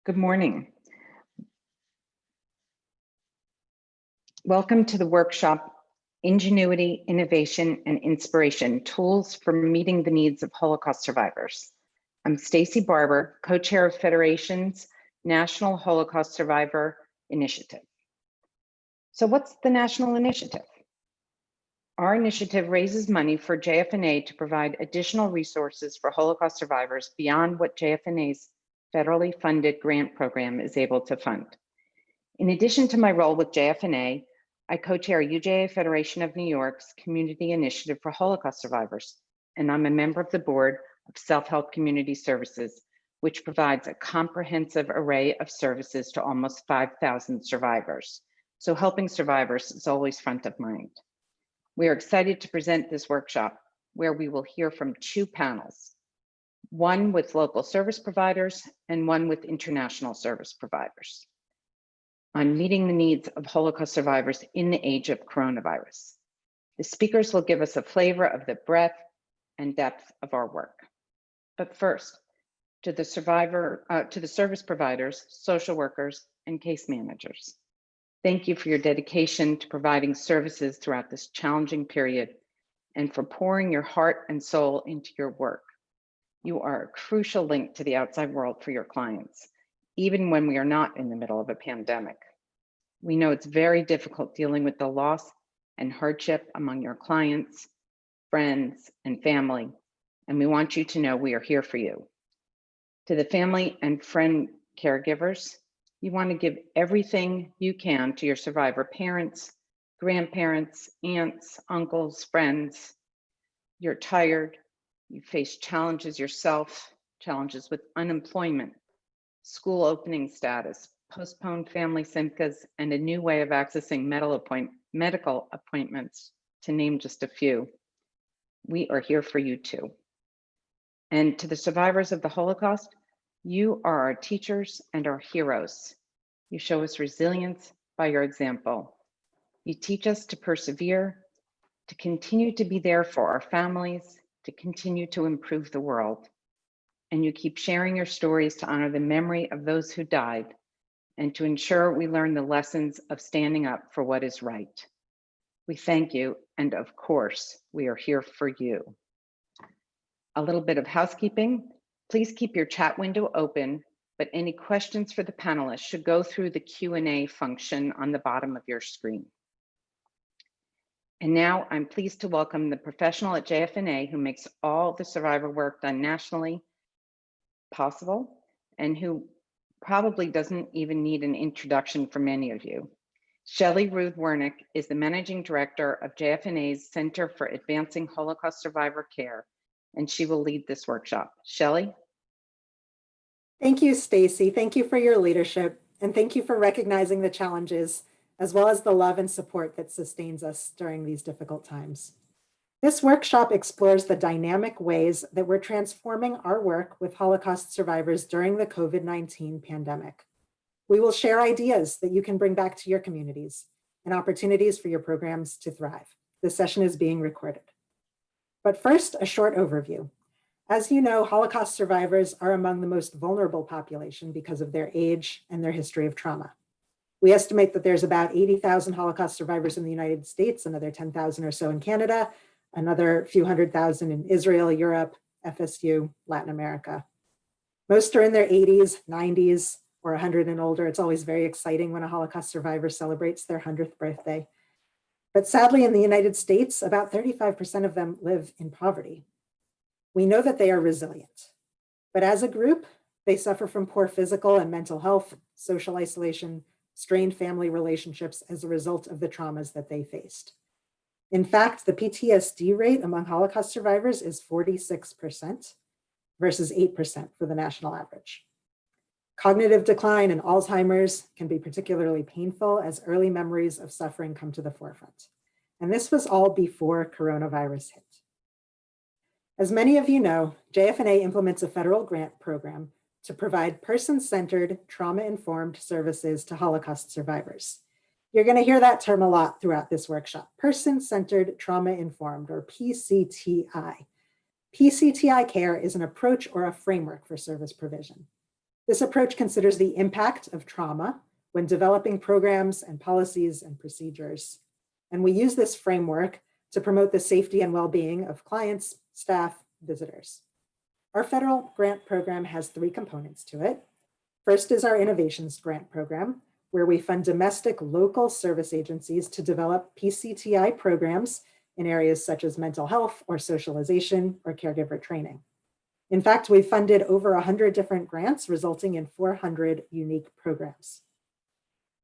Good morning. Welcome to the workshop, Ingenuity, Innovation, and Inspiration, Tools for Meeting the Needs of Holocaust Survivors. I'm Stacy Barber, co-chair of Federation's National Holocaust Survivor Initiative. So what's the National Initiative? Our initiative raises money for Jfna to provide additional resources for Holocaust survivors beyond what Jfna's federally funded grant program is able to fund. In addition to my role with Jfna, I co-chair UJA Federation of New York's Community Initiative for Holocaust Survivors, and I'm a member of the board of Self-Help Community Services, which provides a comprehensive array of services to almost 5,000 survivors. So helping survivors is always front of mind. We are excited to present this workshop where we will hear from two panels, one with local service providers and one with international service providers, on meeting the needs of Holocaust survivors in the age of coronavirus. The speakers will give us a flavor of the breadth and depth of our work. But first, to the service providers, social workers, and case managers. Thank you for your dedication to providing services throughout this challenging period and for pouring your heart and soul into your work. You are a crucial link to the outside world for your clients, even when we are not in the middle of a pandemic. We know it's very difficult dealing with the loss and hardship among your clients, friends, and family, and we want you to know we are here for you. To the family and friend caregivers, you want to give everything you can to your survivor parents, grandparents, aunts, uncles, friends. You're tired, you face challenges yourself, challenges with unemployment, school opening status, postponed family simcas, and a new way of accessing medical appointments, to name just a few. We are here for you too. And to the survivors of the Holocaust, you are our teachers and our heroes. You show us resilience by your example. You teach us to persevere, to continue to be there for our families, to continue to improve the world. And you keep sharing your stories to honor the memory of those who died and to ensure we learn the lessons of standing up for what is right. We thank you, and of course, we are here for you. A little bit of housekeeping. Please keep your chat window open, but any questions for the panelists should go through the Q&A function on the bottom of your screen. And now I'm pleased to welcome the professional at Jfna who makes all the survivor work done nationally possible and who probably doesn't even need an introduction for many of you. Shelley Ruth Wernick is the Managing Director of Jfna's Center for Advancing Holocaust Survivor Care, and she will lead this workshop. Shelley? Thank you, Stacy. Thank you for your leadership, and thank you for recognizing the challenges, as well as the love and support that sustains us during these difficult times. This workshop explores the dynamic ways that we're transforming our work with Holocaust survivors during the COVID-19 pandemic. We will share ideas that you can bring back to your communities and opportunities for your programs to thrive. This session is being recorded. But first, a short overview. As you know, Holocaust survivors are among the most vulnerable population because of their age and their history of trauma. We estimate that there's about 80,000 Holocaust survivors in the United States, another 10,000 or so in Canada, another few 100,000 in Israel, Europe, FSU, Latin America. Most are in their 80s, 90s, or 100 and older. It's always very exciting when a Holocaust survivor celebrates their 100th birthday. But sadly, in the United States, about 35% of them live in poverty. We know that they are resilient, but as a group, they suffer from poor physical and mental health, social isolation, strained family relationships as a result of the traumas that they faced. In fact, the PTSD rate among Holocaust survivors is 46% versus 8% for the national average. Cognitive decline and Alzheimer's can be particularly painful as early memories of suffering come to the forefront. And this was all before coronavirus hit. As many of you know, Jfna implements a federal grant program to provide person-centered, trauma-informed services to Holocaust survivors. You're going to hear that term a lot throughout this workshop, person-centered, trauma-informed, or PCTI. PCTI care is an approach or a framework for service provision. This approach considers the impact of trauma when developing programs and policies and procedures. And we use this framework to promote the safety and well-being of clients, staff, visitors. Our federal grant program has 3 components to it. First is our Innovations Grant Program, where we fund domestic local service agencies to develop PCTI programs in areas such as mental health or socialization or caregiver training. In fact, we've funded over 100 different grants, resulting in 400 unique programs.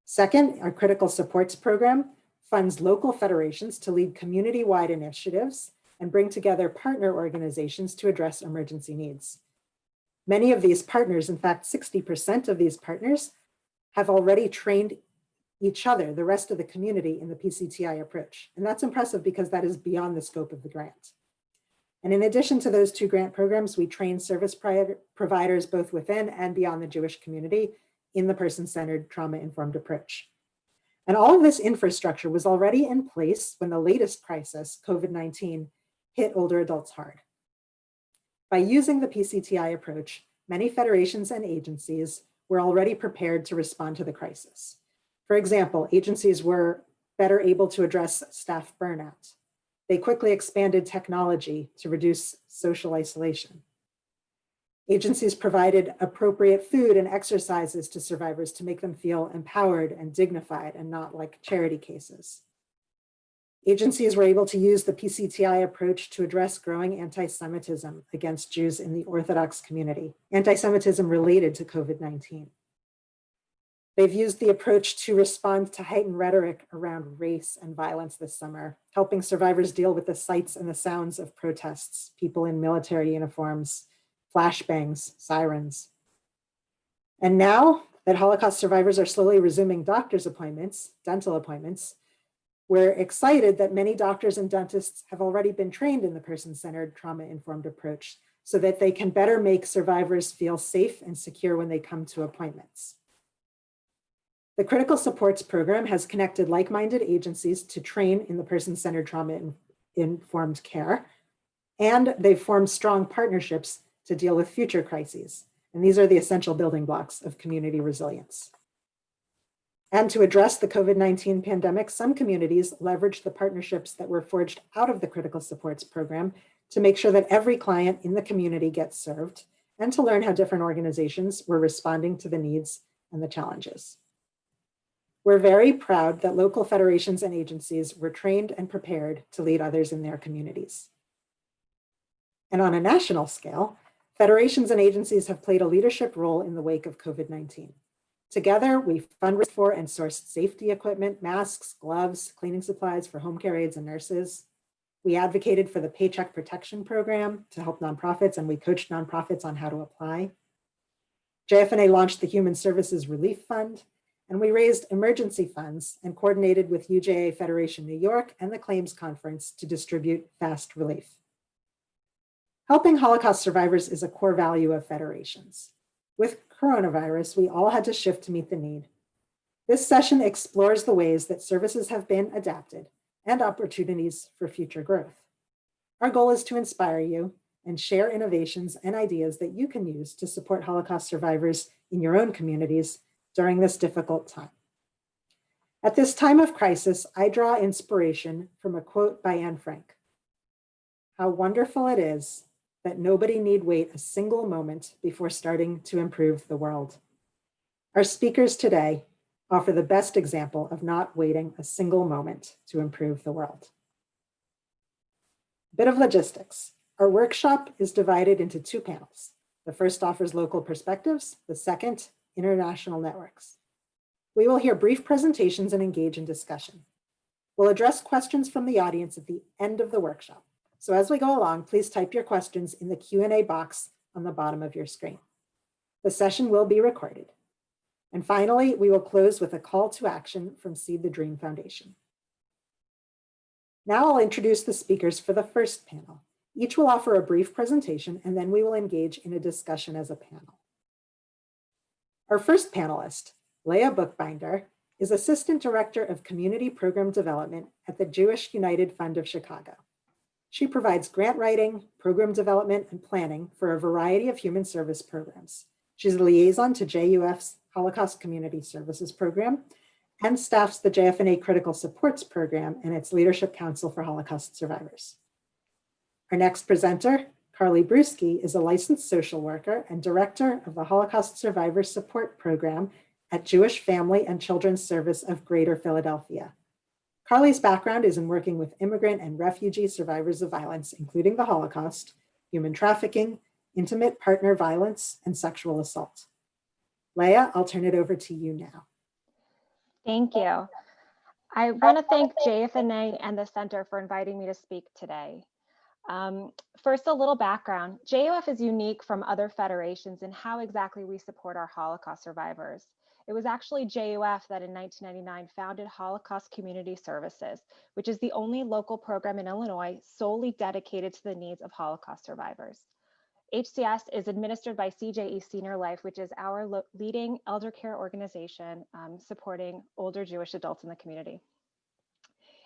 Second, our Critical Supports Program funds local federations to lead community-wide initiatives and bring together partner organizations to address emergency needs. Many of these partners, in fact, 60% of these partners, have already trained each other, the rest of the community, in the PCTI approach. And that's impressive because that is beyond the scope of the grant. And in addition to those 2 grant programs, we train service providers both within and beyond the Jewish community in the person-centered trauma-informed approach. And all of this infrastructure was already in place when the latest crisis, COVID-19, hit older adults hard. By using the PCTI approach, many federations and agencies were already prepared to respond to the crisis. For example, agencies were better able to address staff burnout. They quickly expanded technology to reduce social isolation. Agencies provided appropriate food and exercises to survivors to make them feel empowered and dignified and not like charity cases. Agencies were able to use the PCTI approach to address growing anti-Semitism against Jews in the Orthodox community, anti-Semitism related to COVID-19. They've used the approach to respond to heightened rhetoric around race and violence this summer, helping survivors deal with the sights and the sounds of protests, people in military uniforms, flashbangs, sirens. And now that Holocaust survivors are slowly resuming doctor's appointments, dental appointments, we're excited that many doctors and dentists have already been trained in the person-centered trauma-informed approach so that they can better make survivors feel safe and secure when they come to appointments. The Critical Supports Program has connected like-minded agencies to train in the person-centered trauma-informed care, and they've formed strong partnerships to deal with future crises. And these are the essential building blocks of community resilience. And to address the COVID-19 pandemic, some communities leveraged the partnerships that were forged out of the Critical Supports Program to make sure that every client in the community gets served and to learn how different organizations were responding to the needs and the challenges. We're very proud that local federations and agencies were trained and prepared to lead others in their communities. And on a national scale, federations and agencies have played a leadership role in the wake of COVID-19. Together, we fundraised for and sourced safety equipment, masks, gloves, cleaning supplies for home care aides and nurses. We advocated for the Paycheck Protection Program to help nonprofits, and we coached nonprofits on how to apply. Jfna launched the Human Services Relief Fund, and we raised emergency funds and coordinated with UJA Federation New York and the Claims Conference to distribute fast relief. Helping Holocaust survivors is a core value of federations. With coronavirus, we all had to shift to meet the need. This session explores the ways that services have been adapted and opportunities for future growth. Our goal is to inspire you and share innovations and ideas that you can use to support Holocaust survivors in your own communities during this difficult time. At this time of crisis, I draw inspiration from a quote by Anne Frank. "How wonderful it is that nobody need wait a single moment before starting to improve the world." Our speakers today offer the best example of not waiting a single moment to improve the world. A bit of logistics. Our workshop is divided into 2 panels. The first offers local perspectives, the second, international networks. We will hear brief presentations and engage in discussion. We'll address questions from the audience at the end of the workshop. So as we go along, please type your questions in the Q&A box on the bottom of your screen. The session will be recorded. And finally, we will close with a call to action from Seed the Dream Foundation. Now I'll introduce the speakers for the first panel. Each will offer a brief presentation, and then we will engage in a discussion as a panel. Our first panelist, Leah Bookbinder, is Assistant Director of Community Program Development at the Jewish United Fund of Chicago. She provides grant writing, program development, and planning for a variety of human service programs. She's a liaison to JUF's Holocaust Community Services Program and staffs the Jfna Critical Supports Program and its Leadership Council for Holocaust Survivors. Our next presenter, Carly Brewski, is a licensed social worker and director of the Holocaust Survivor Support Program at Jewish Family and Children's Service of Greater Philadelphia. Carly's background is in working with immigrant and refugee survivors of violence, including the Holocaust, human trafficking, intimate partner violence, and sexual assault. Leah, I'll turn it over to you now. Thank you. I want to thank Jfna and the Center for inviting me to speak today. First, a little background. JUF is unique from other federations in how exactly we support our Holocaust survivors. It was actually JUF that in 1999 founded Holocaust Community Services, which is the only local program in Illinois solely dedicated to the needs of Holocaust survivors. HCS is administered by CJE Senior Life, which is our leading elder care organization supporting older Jewish adults in the community.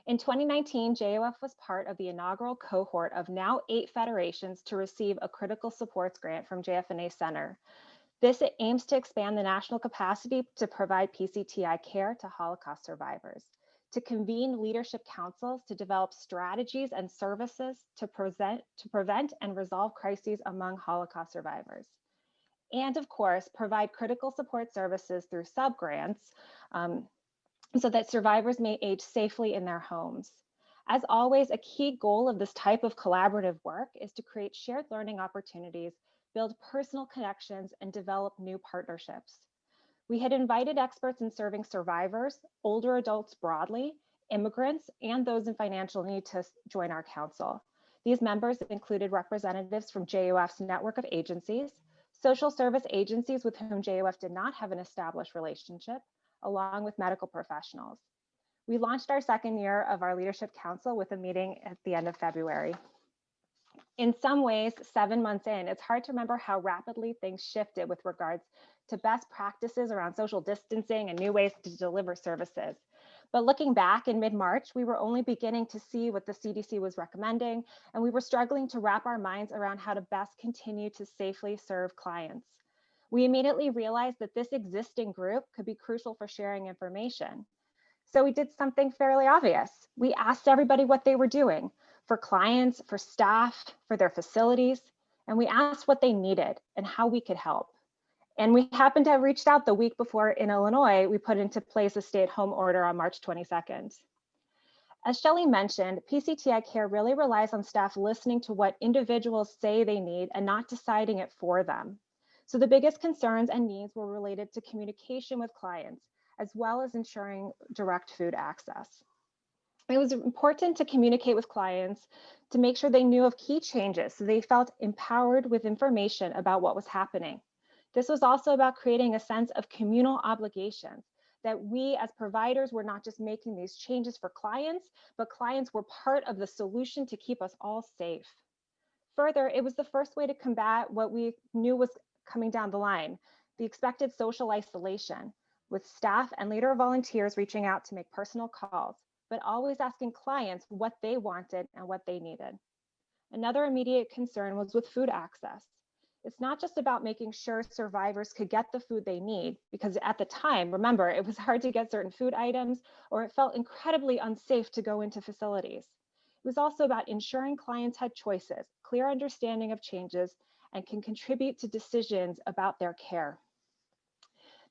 In 2019, JUF was part of the inaugural cohort of now 8 federations to receive a critical supports grant from JFNA Center. This aims to expand the national capacity to provide PCTI care to Holocaust survivors, to convene leadership councils to develop strategies and services to prevent and resolve crises among Holocaust survivors, and of course, provide critical support services through subgrants so that survivors may age safely in their homes. As always, a key goal of this type of collaborative work is to create shared learning opportunities, build personal connections, and develop new partnerships. We had invited experts in serving survivors, older adults broadly, immigrants, and those in financial need to join our council. These members included representatives from JUF's network of agencies, social service agencies with whom JUF did not have an established relationship, along with medical professionals. We launched our second year of our Leadership Council with a meeting at the end of February. In some ways, 7 months in, it's hard to remember how rapidly things shifted with regards to best practices around social distancing and new ways to deliver services. But looking back in mid-March, we were only beginning to see what the CDC was recommending, and we were struggling to wrap our minds around how to best continue to safely serve clients. We immediately realized that this existing group could be crucial for sharing information. So we did something fairly obvious. We asked everybody what they were doing for clients, for staff, for their facilities, and we asked what they needed and how we could help. And we happened to have reached out the week before in Illinois, we put into place a stay-at-home order on March 22nd. As Shelley mentioned, PCTI care really relies on staff listening to what individuals say they need and not deciding it for them. So the biggest concerns and needs were related to communication with clients, as well as ensuring direct food access. It was important to communicate with clients to make sure they knew of key changes so they felt empowered with information about what was happening. This was also about creating a sense of communal obligations, that we as providers were not just making these changes for clients, but clients were part of the solution to keep us all safe. Further, it was the first way to combat what we knew was coming down the line, the expected social isolation, with staff and later volunteers reaching out to make personal calls, but always asking clients what they wanted and what they needed. Another immediate concern was with food access. It's not just about making sure survivors could get the food they need, because at the time, remember, it was hard to get certain food items, or it felt incredibly unsafe to go into facilities. It was also about ensuring clients had choices, clear understanding of changes, and can contribute to decisions about their care.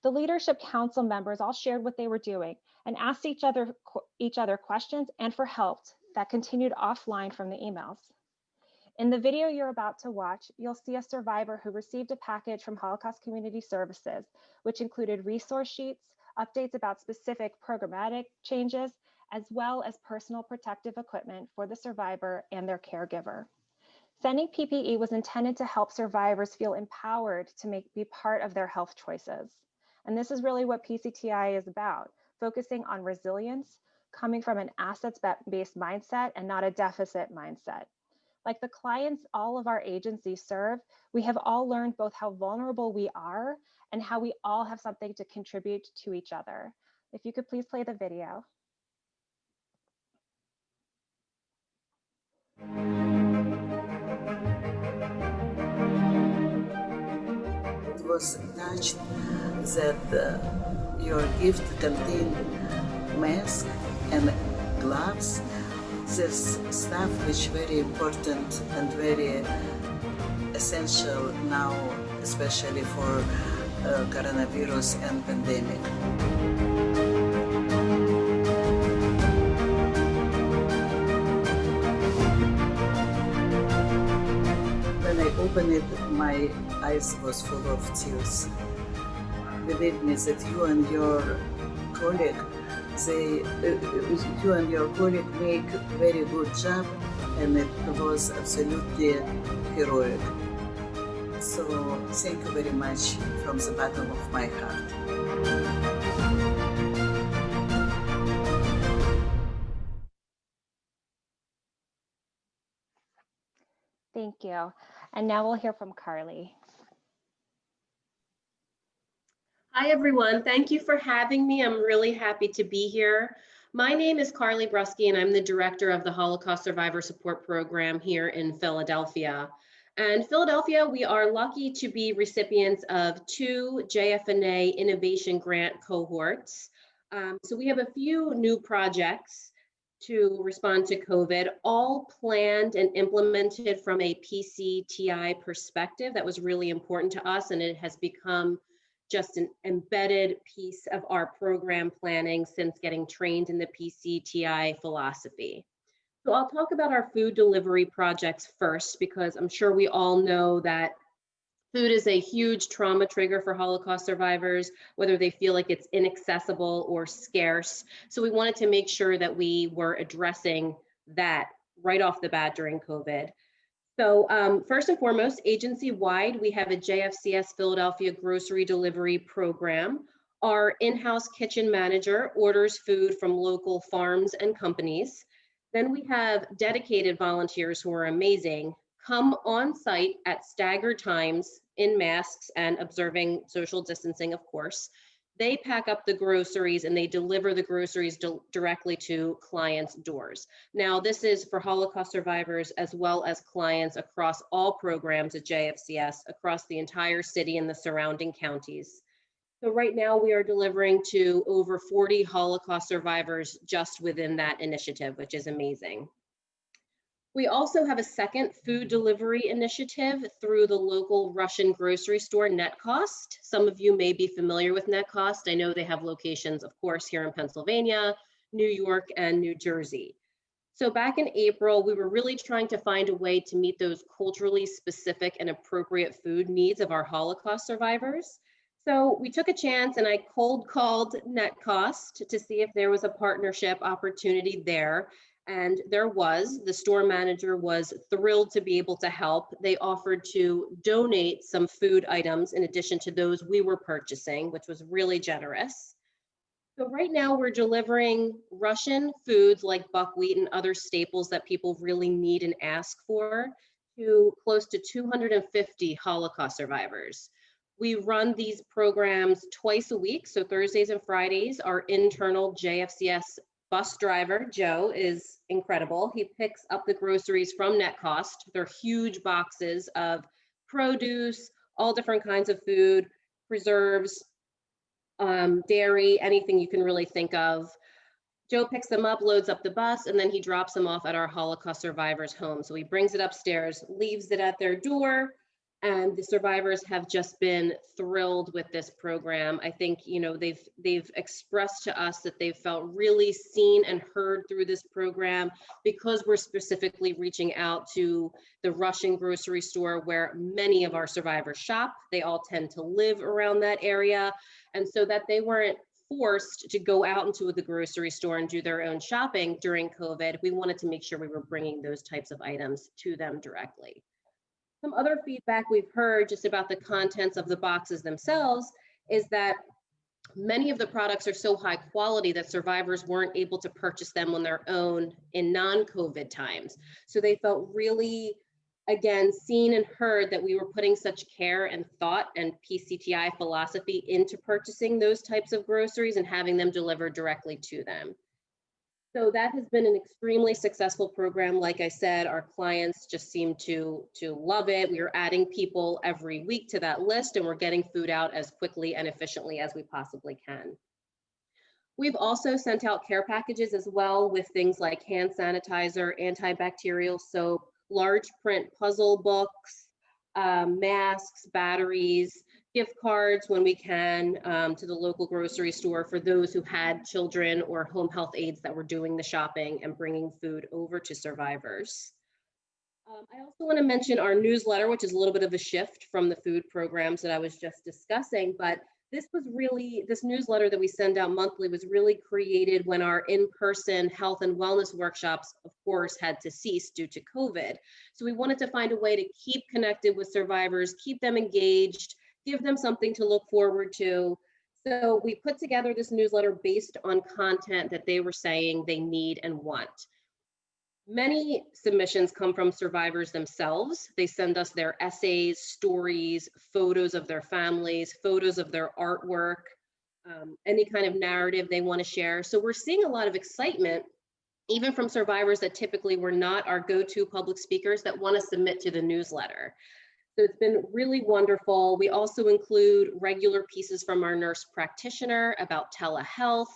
The Leadership Council members all shared what they were doing and asked each other questions and for help that continued offline from the emails. In the video you're about to watch, you'll see a survivor who received a package from Holocaust Community Services, which included resource sheets, updates about specific programmatic changes, as well as personal protective equipment for the survivor and their caregiver. Sending PPE was intended to help survivors feel empowered to be part of their health choices. And this is really what PCTI is about, focusing on resilience, coming from an assets-based mindset and not a deficit mindset. Like the clients all of our agencies serve, we have all learned both how vulnerable we are and how we all have something to contribute to each other. If you could please play the video. was touched that your gift contained mask and gloves. This stuff which very important and very essential now, especially for coronavirus and pandemic. When I opened it, my eyes was full of tears. Believe me that you and your colleague, make very good job, and it was absolutely heroic. So thank you very much from the bottom of my heart. Thank you. And now we'll hear from Carly. Hi, everyone. Thank you for having me. I'm really happy to be here. My name is Carly Bruske, and I'm the director of the Holocaust Survivor Support Program here in Philadelphia. And Philadelphia, we are lucky to be recipients of 2 Jfna Innovation Grant cohorts. So we have a few new projects to respond to COVID, all planned and implemented from a PCTI perspective. That was really important to us, and it has become just an embedded piece of our program planning since getting trained in the PCTI philosophy. So I'll talk about our food delivery projects first, because I'm sure we all know that food is a huge trauma trigger for Holocaust survivors, whether they feel like it's inaccessible or scarce. So we wanted to make sure that we were addressing that right off the bat during COVID. So first and foremost, agency-wide, we have a JFCS Philadelphia grocery delivery program. Our in-house kitchen manager orders food from local farms and companies. Then we have dedicated volunteers who are amazing, come on site at staggered times in masks and observing social distancing, of course. They pack up the groceries and they deliver the groceries directly to clients' doors. Now, this is for Holocaust survivors as well as clients across all programs at JFCS, across the entire city and the surrounding counties. So right now we are delivering to over 40 Holocaust survivors just within that initiative, which is amazing. We also have a second food delivery initiative through the local Russian grocery store, Netcost. Some of you may be familiar with Netcost. I know they have locations, of course, here in Pennsylvania, New York, and New Jersey. So back in April, we were really trying to find a way to meet those culturally specific and appropriate food needs of our Holocaust survivors. So we took a chance and I cold called Netcost to see if there was a partnership opportunity there. And there was. The store manager was thrilled to be able to help. They offered to donate some food items in addition to those we were purchasing, which was really generous. So right now we're delivering Russian foods like buckwheat and other staples that people really need and ask for to close to 250 Holocaust survivors. We run these programs twice a week, so Thursdays and Fridays. Our internal JFCS bus driver, Joe, is incredible. He picks up the groceries from Netcost. They're huge boxes of produce, all different kinds of food, preserves, dairy, anything you can really think of. Joe picks them up, loads up the bus, and then he drops them off at our Holocaust survivors' home. So he brings it upstairs, leaves it at their door, and the survivors have just been thrilled with this program. I think, you know, they've expressed to us that they've felt really seen and heard through this program because we're specifically reaching out to the Russian grocery store where many of our survivors shop. They all tend to live around that area. And so that they weren't forced to go out into the grocery store and do their own shopping during COVID, we wanted to make sure we were bringing those types of items to them directly. Some other feedback we've heard just about the contents of the boxes themselves is that many of the products are so high quality that survivors weren't able to purchase them on their own in non-COVID times. So they felt really, again, seen and heard that we were putting such care and thought and PCTI philosophy into purchasing those types of groceries and having them delivered directly to them. So that has been an extremely successful program. Like I said, our clients just seem to love it. We are adding people every week to that list, and we're getting food out as quickly and efficiently as we possibly can. We've also sent out care packages as well with things like hand sanitizer, antibacterial soap, large print puzzle books, masks, batteries, gift cards when we can to the local grocery store for those who had children or home health aides that were doing the shopping and bringing food over to survivors. I also want to mention our newsletter, which is a little bit of a shift from the food programs that I was just discussing, but this newsletter that we send out monthly was really created when our in-person health and wellness workshops, of course, had to cease due to COVID. So we wanted to find a way to keep connected with survivors, keep them engaged, give them something to look forward to. So we put together this newsletter based on content that they were saying they need and want. Many submissions come from survivors themselves. They send us their essays, stories, photos of their families, photos of their artwork, any kind of narrative they want to share. So we're seeing a lot of excitement, even from survivors that typically were not our go-to public speakers that want to submit to the newsletter. So it's been really wonderful. We also include regular pieces from our nurse practitioner about telehealth,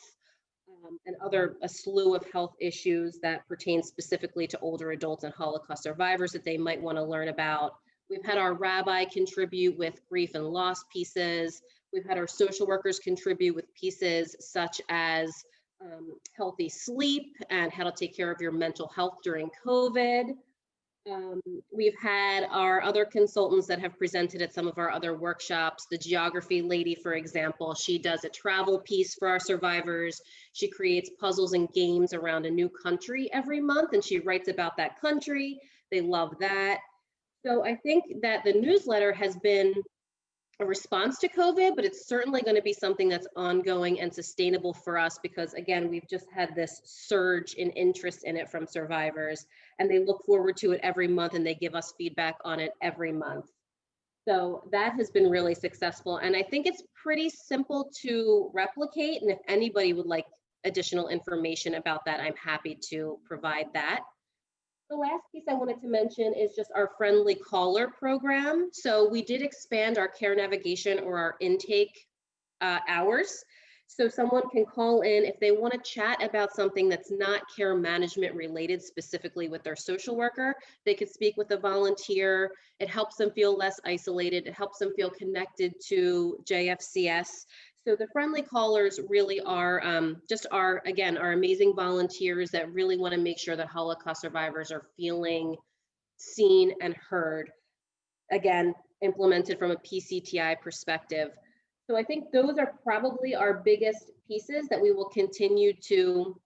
and a slew of health issues that pertain specifically to older adults and Holocaust survivors that they might want to learn about. We've had our rabbi contribute with grief and loss pieces. We've had our social workers contribute with pieces such as healthy sleep and how to take care of your mental health during COVID. We've had our other consultants that have presented at some of our other workshops. The geography lady, for example, she does a travel piece for our survivors. She creates puzzles and games around a new country every month, and she writes about that country. They love that. So I think that the newsletter has been a response to COVID, but it's certainly going to be something that's ongoing and sustainable for us because, again, we've just had this surge in interest in it from survivors, and they look forward to it every month and they give us feedback on it every month. So that has been really successful, and I think it's pretty simple to replicate, and if anybody would like additional information about that, I'm happy to provide that. The last piece I wanted to mention is just our friendly caller program. So we did expand our care navigation or our intake hours. So someone can call in if they want to chat about something that's not care management related, specifically with their social worker. They could speak with a volunteer. It helps them feel less isolated. It helps them feel connected to JFCS. So the friendly callers really are again, our amazing volunteers that really want to make sure that Holocaust survivors are feeling seen and heard, again, implemented from a PCTI perspective. So I think those are probably our biggest pieces that we will continue to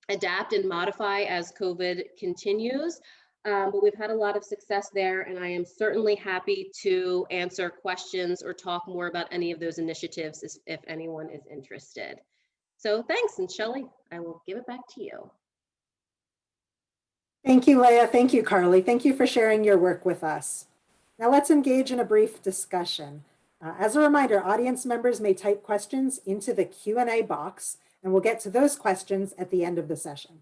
adapt and modify as COVID continues. But we've had a lot of success there, and I am certainly happy to answer questions or talk more about any of those initiatives if anyone is interested. So thanks, and Shelley, I will give it back to you. Thank you, Leah. Thank you, Carly. Thank you for sharing your work with us. Now let's engage in a brief discussion. As a reminder, audience members may type questions into the Q&A box, and we'll get to those questions at the end of the session.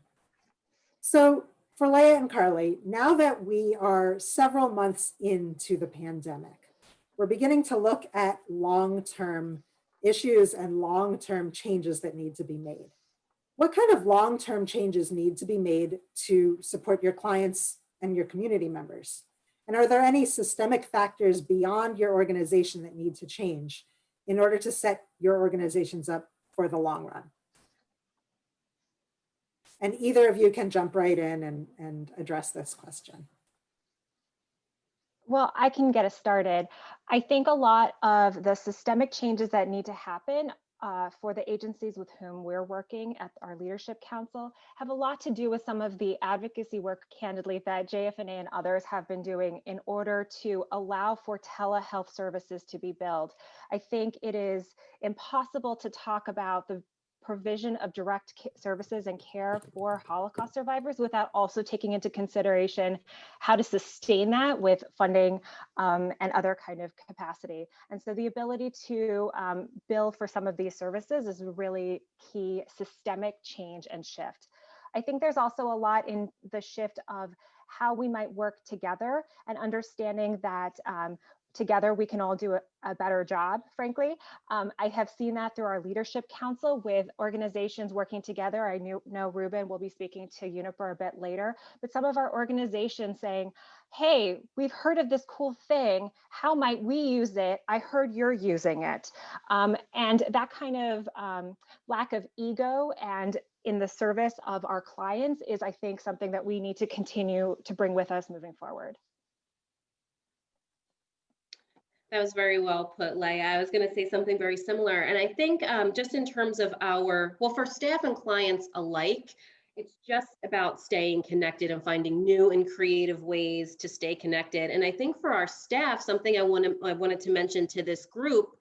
So for Leah and Carly, now that we are several months into the pandemic, we're beginning to look at long-term issues and long-term changes that need to be made. What kind of long-term changes need to be made to support your clients and your community members? And are there any systemic factors beyond your organization that need to change in order to set your organizations up for the long run? And either of you can jump right in and address this question. Well, I can get us started. I think a lot of the systemic changes that need to happen for the agencies with whom we're working at our Leadership Council have a lot to do with some of the advocacy work, candidly, that Jfna and others have been doing in order to allow for telehealth services to be built. I think it is impossible to talk about the provision of direct services and care for Holocaust survivors without also taking into consideration how to sustain that with funding and other kind of capacity. And so the ability to bill for some of these services is a really key systemic change and shift. I think there's also a lot in the shift of how we might work together and understanding that together we can all do a better job, frankly. I have seen that through our leadership council with organizations working together. I know Ruben will be speaking to Uniper a bit later, but some of our organizations saying, hey, we've heard of this cool thing. How might we use it? I heard you're using it. And that kind of lack of ego and in the service of our clients is, I think, something that we need to continue to bring with us moving forward. That was very well put, Leah. I was going to say something very similar. And I think just in terms of for staff and clients alike, it's just about staying connected and finding new and creative ways to stay connected. And I think for our staff, something I wanted to mention to this group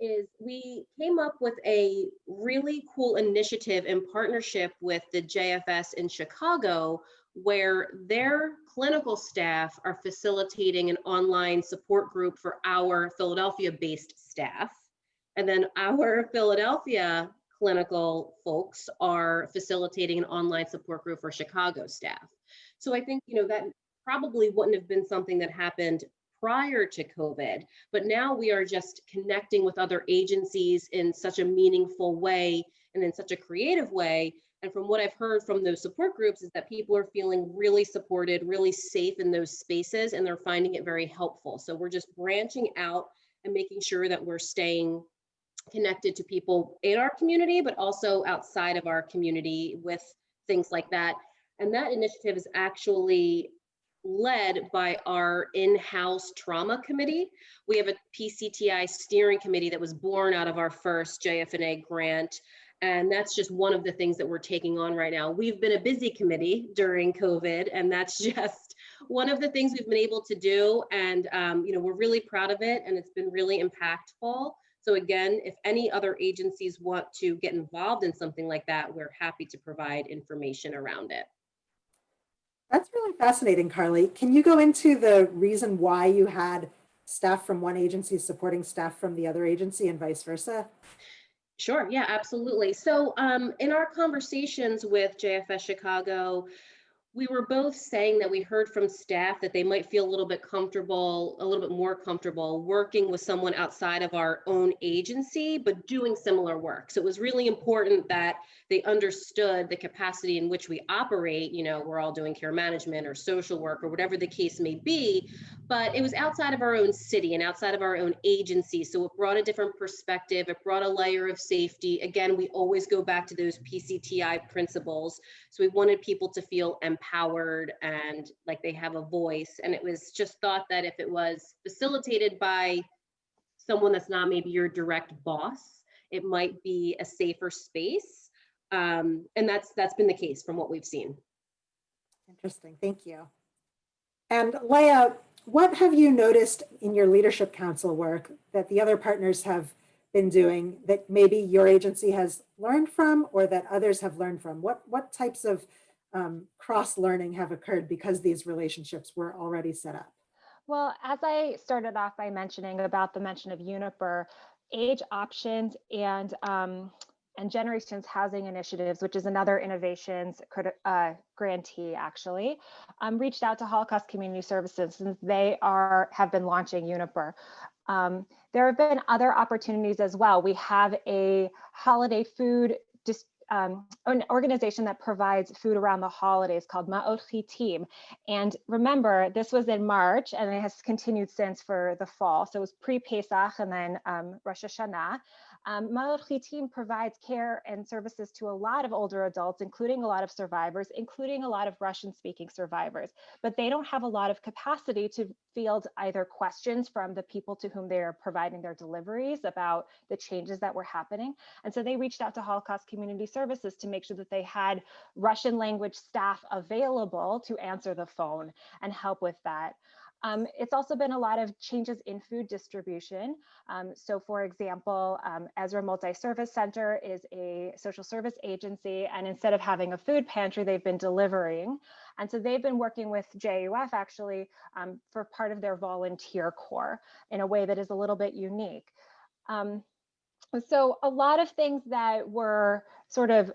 is we came up with a really cool initiative in partnership with the JFS in Chicago, where their clinical staff are facilitating an online support group for our Philadelphia-based staff. And then our Philadelphia clinical folks are facilitating an online support group for Chicago staff. So I think, that probably wouldn't have been something that happened prior to COVID, but now we are just connecting with other agencies in such a meaningful way and in such a creative way. And from what I've heard from those support groups is that people are feeling really supported, really safe in those spaces, and they're finding it very helpful. So we're just branching out and making sure that we're staying connected to people in our community, but also outside of our community with things like that. And that initiative is actually led by our in-house trauma committee. We have a PCTI steering committee that was born out of our first Jfna grant. And that's just one of the things that we're taking on right now. We've been a busy committee during COVID, and that's just one of the things we've been able to do. And we're really proud of it, and it's been really impactful. So again, if any other agencies want to get involved in something like that, we're happy to provide information around it. That's really fascinating, Carly. Can you go into the reason why you had staff from one agency supporting staff from the other agency and vice versa? Sure, yeah, absolutely. So in our conversations with JFS Chicago, we were both saying that we heard from staff that they might feel a little bit more comfortable working with someone outside of our own agency, but doing similar work. So it was really important that they understood the capacity in which we operate. We're all doing care management or social work or whatever the case may be, but it was outside of our own city and outside of our own agency. So it brought a different perspective. It brought a layer of safety. Again, we always go back to those PCTI principles. So we wanted people to feel empowered and like they have a voice. And it was just thought that if it was facilitated by someone that's not maybe your direct boss, it might be a safer space. And that's been the case from what we've seen. Interesting, thank you. And Leah, what have you noticed in your leadership council work that the other partners have been doing that maybe your agency has learned from or that others have learned from? What types of cross-learning have occurred because these relationships were already set up? Well, as I started off by mentioning about the mention of Uniper, age options and Generations Housing Initiatives, which is another innovations grantee actually, reached out to Holocaust Community Services since they have been launching Uniper. There have been other opportunities as well. We have a holiday food an organization that provides food around the holidays called Recipients. And remember, this was in March and it has continued since for the fall. So it was pre-Pesach and then Rosh Hashanah. Recipients provides care and services to a lot of older adults, including a lot of survivors, including a lot of Russian-speaking survivors, but they don't have a lot of capacity to field either questions from the people to whom they're providing their deliveries about the changes that were happening. And so they reached out to Holocaust Community Services to make sure that they had Russian language staff available to answer the phone and help with that. It's also been a lot of changes in food distribution. So for example, Ezra Multi-Service Center is a social service agency, and instead of having a food pantry, they've been delivering. And so they've been working with JUF actually for part of their volunteer corps in a way that is a little bit unique. So a lot of things that were sort of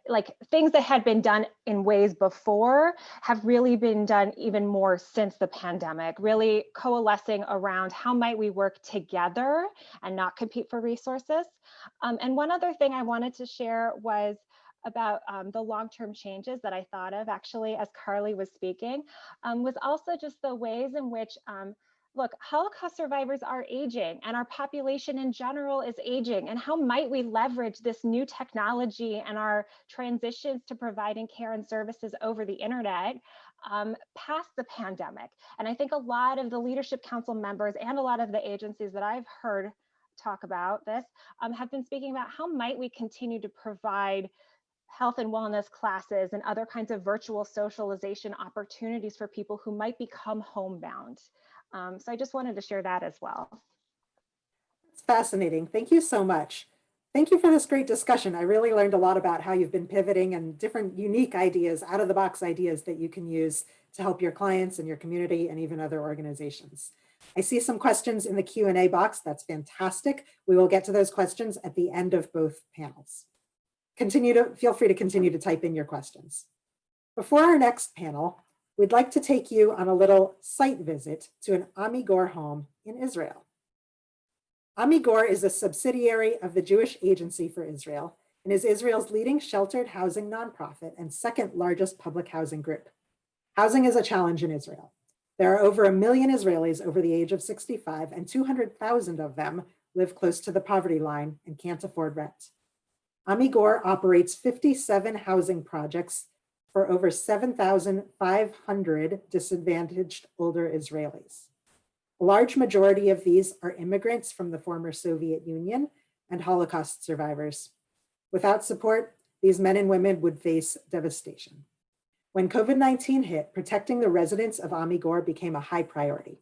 like things that had been done in ways before have really been done even more since the pandemic, really coalescing around how might we work together and not compete for resources. And one other thing I wanted to share was about the long-term changes that I thought of actually as Carly was speaking, was also just the ways in which look, Holocaust survivors are aging and our population in general is aging. And how might we leverage this new technology and our transitions to providing care and services over the internet past the pandemic? And I think a lot of the Leadership Council members and a lot of the agencies that I've heard talk about this have been speaking about how might we continue to provide health and wellness classes and other kinds of virtual socialization opportunities for people who might become homebound. So I just wanted to share that as well. It's fascinating. Thank you so much. Thank you for this great discussion. I really learned a lot about how you've been pivoting and different unique ideas, out of the box ideas that you can use to help your clients and your community and even other organizations. I see some questions in the Q&A box. That's fantastic. We will get to those questions at the end of both panels. Feel free to continue to type in your questions. Before our next panel, we'd like to take you on a little site visit to an Ami Gor home in Israel. Ami Gor is a subsidiary of the Jewish Agency for Israel and is Israel's leading sheltered housing nonprofit and second largest public housing group. Housing is a challenge in Israel. There are over 1 million Israelis over the age of 65, and 200,000 of them live close to the poverty line and can't afford rent. Ami Gor operates 57 housing projects for over 7,500 disadvantaged older Israelis. A large majority of these are immigrants from the former Soviet Union and Holocaust survivors. Without support, these men and women would face devastation. When COVID-19 hit, protecting the residents of Ami Gor became a high priority.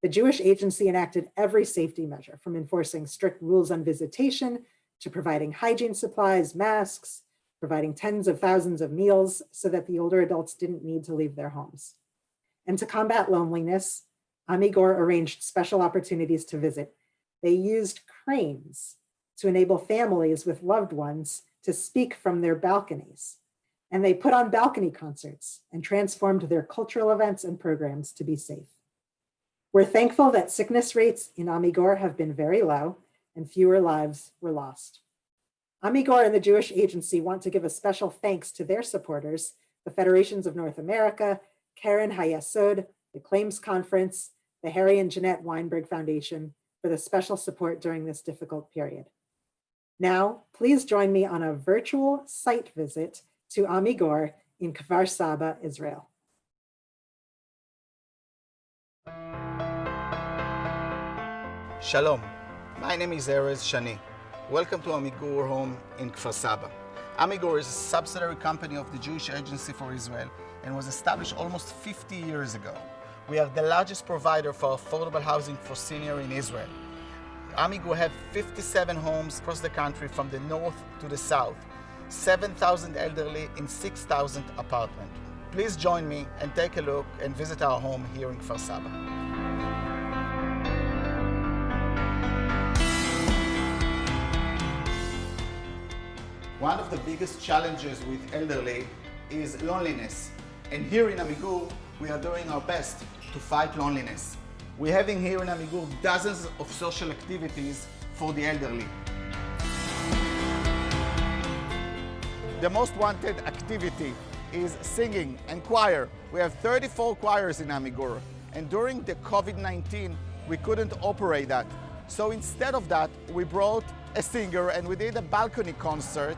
The Jewish Agency enacted every safety measure, from enforcing strict rules on visitation to providing hygiene supplies, masks, providing tens of thousands of meals so that the older adults didn't need to leave their homes. And to combat loneliness, Ami Gor arranged special opportunities to visit. They used cranes to enable families with loved ones to speak from their balconies. And they put on balcony concerts and transformed their cultural events and programs to be safe. We're thankful that sickness rates in Ami Gor have been very low and fewer lives were lost. Ami Gor and the Jewish Agency want to give a special thanks to their supporters, the Federations of North America, Karen Hayasod, the Claims Conference, the Harry and Jeanette Weinberg Foundation, for the special support during this difficult period. Now, please join me on a virtual site visit to Ami Gor in Kfar Saba, Israel. Shalom, my name is Erez Shani. Welcome to Ami Gor home in Kfar Saba. Ami Gor is a subsidiary company of the Jewish Agency for Israel and was established almost 50 years ago. We are the largest provider for affordable housing for seniors in Israel. Ami Gor have 57 homes across the country from the north to the south, 7,000 elderly in 6,000 apartments. Please join me and take a look and visit our home here in Kfar Saba. One of the biggest challenges with elderly is loneliness. And here in Ami Gor, we are doing our best to fight loneliness. We're having here in Ami Gor dozens of social activities for the elderly. The most wanted activity is singing and choir. We have 34 choirs in Ami Gor, and during the COVID-19, we couldn't operate that. So instead of that, we brought a singer and we did a balcony concert.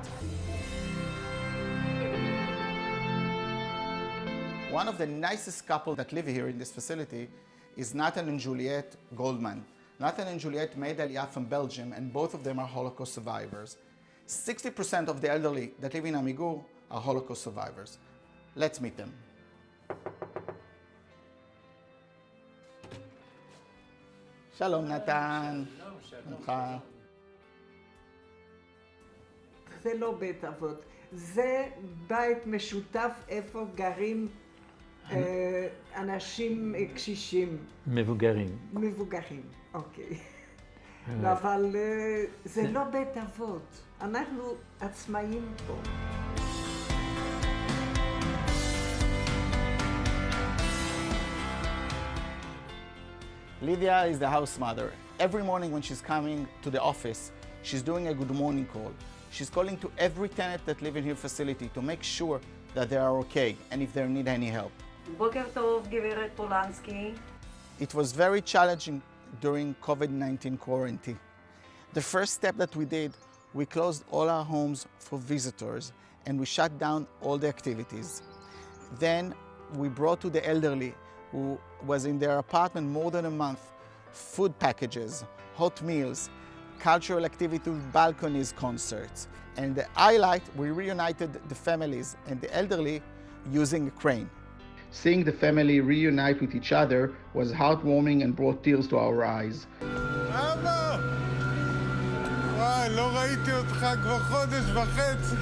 One of the nicest couples that live here in this facility is Nathan and Juliet Goldman. Nathan and Juliet made Aliyah from Belgium, and both of them are Holocaust survivors. 60% of the elderly that live in Ami Gor are Holocaust survivors. Let's meet them. Shalom, Nathan. שלום. זה לא בית אבות, זה בית משותף איפה גרים אנשים קשישים. מבוגרים. מבוגרים, אוקיי. אבל זה לא בית אבות, אנחנו עצמאים פה. Lydia is the house mother. Every morning when she's coming to the office, she's doing a good morning call. She's calling to every tenant that live in her facility to make sure that they are okay and if they need any help. בוקר טוב, גברת פולנסקי. It was very challenging during COVID-19 quarantine. The first step that we did, we closed all our homes for visitors and we shut down all the activities. Then we brought to the elderly who was in their apartment more than a month, food packages, hot meals, cultural activity with balconies, concerts. And the highlight, we reunited the families and the elderly using a crane. Seeing the family reunite with each other was heartwarming and brought tears to our eyes. אבא! וואי, לא ראיתי אותך כבר חודש וחצי.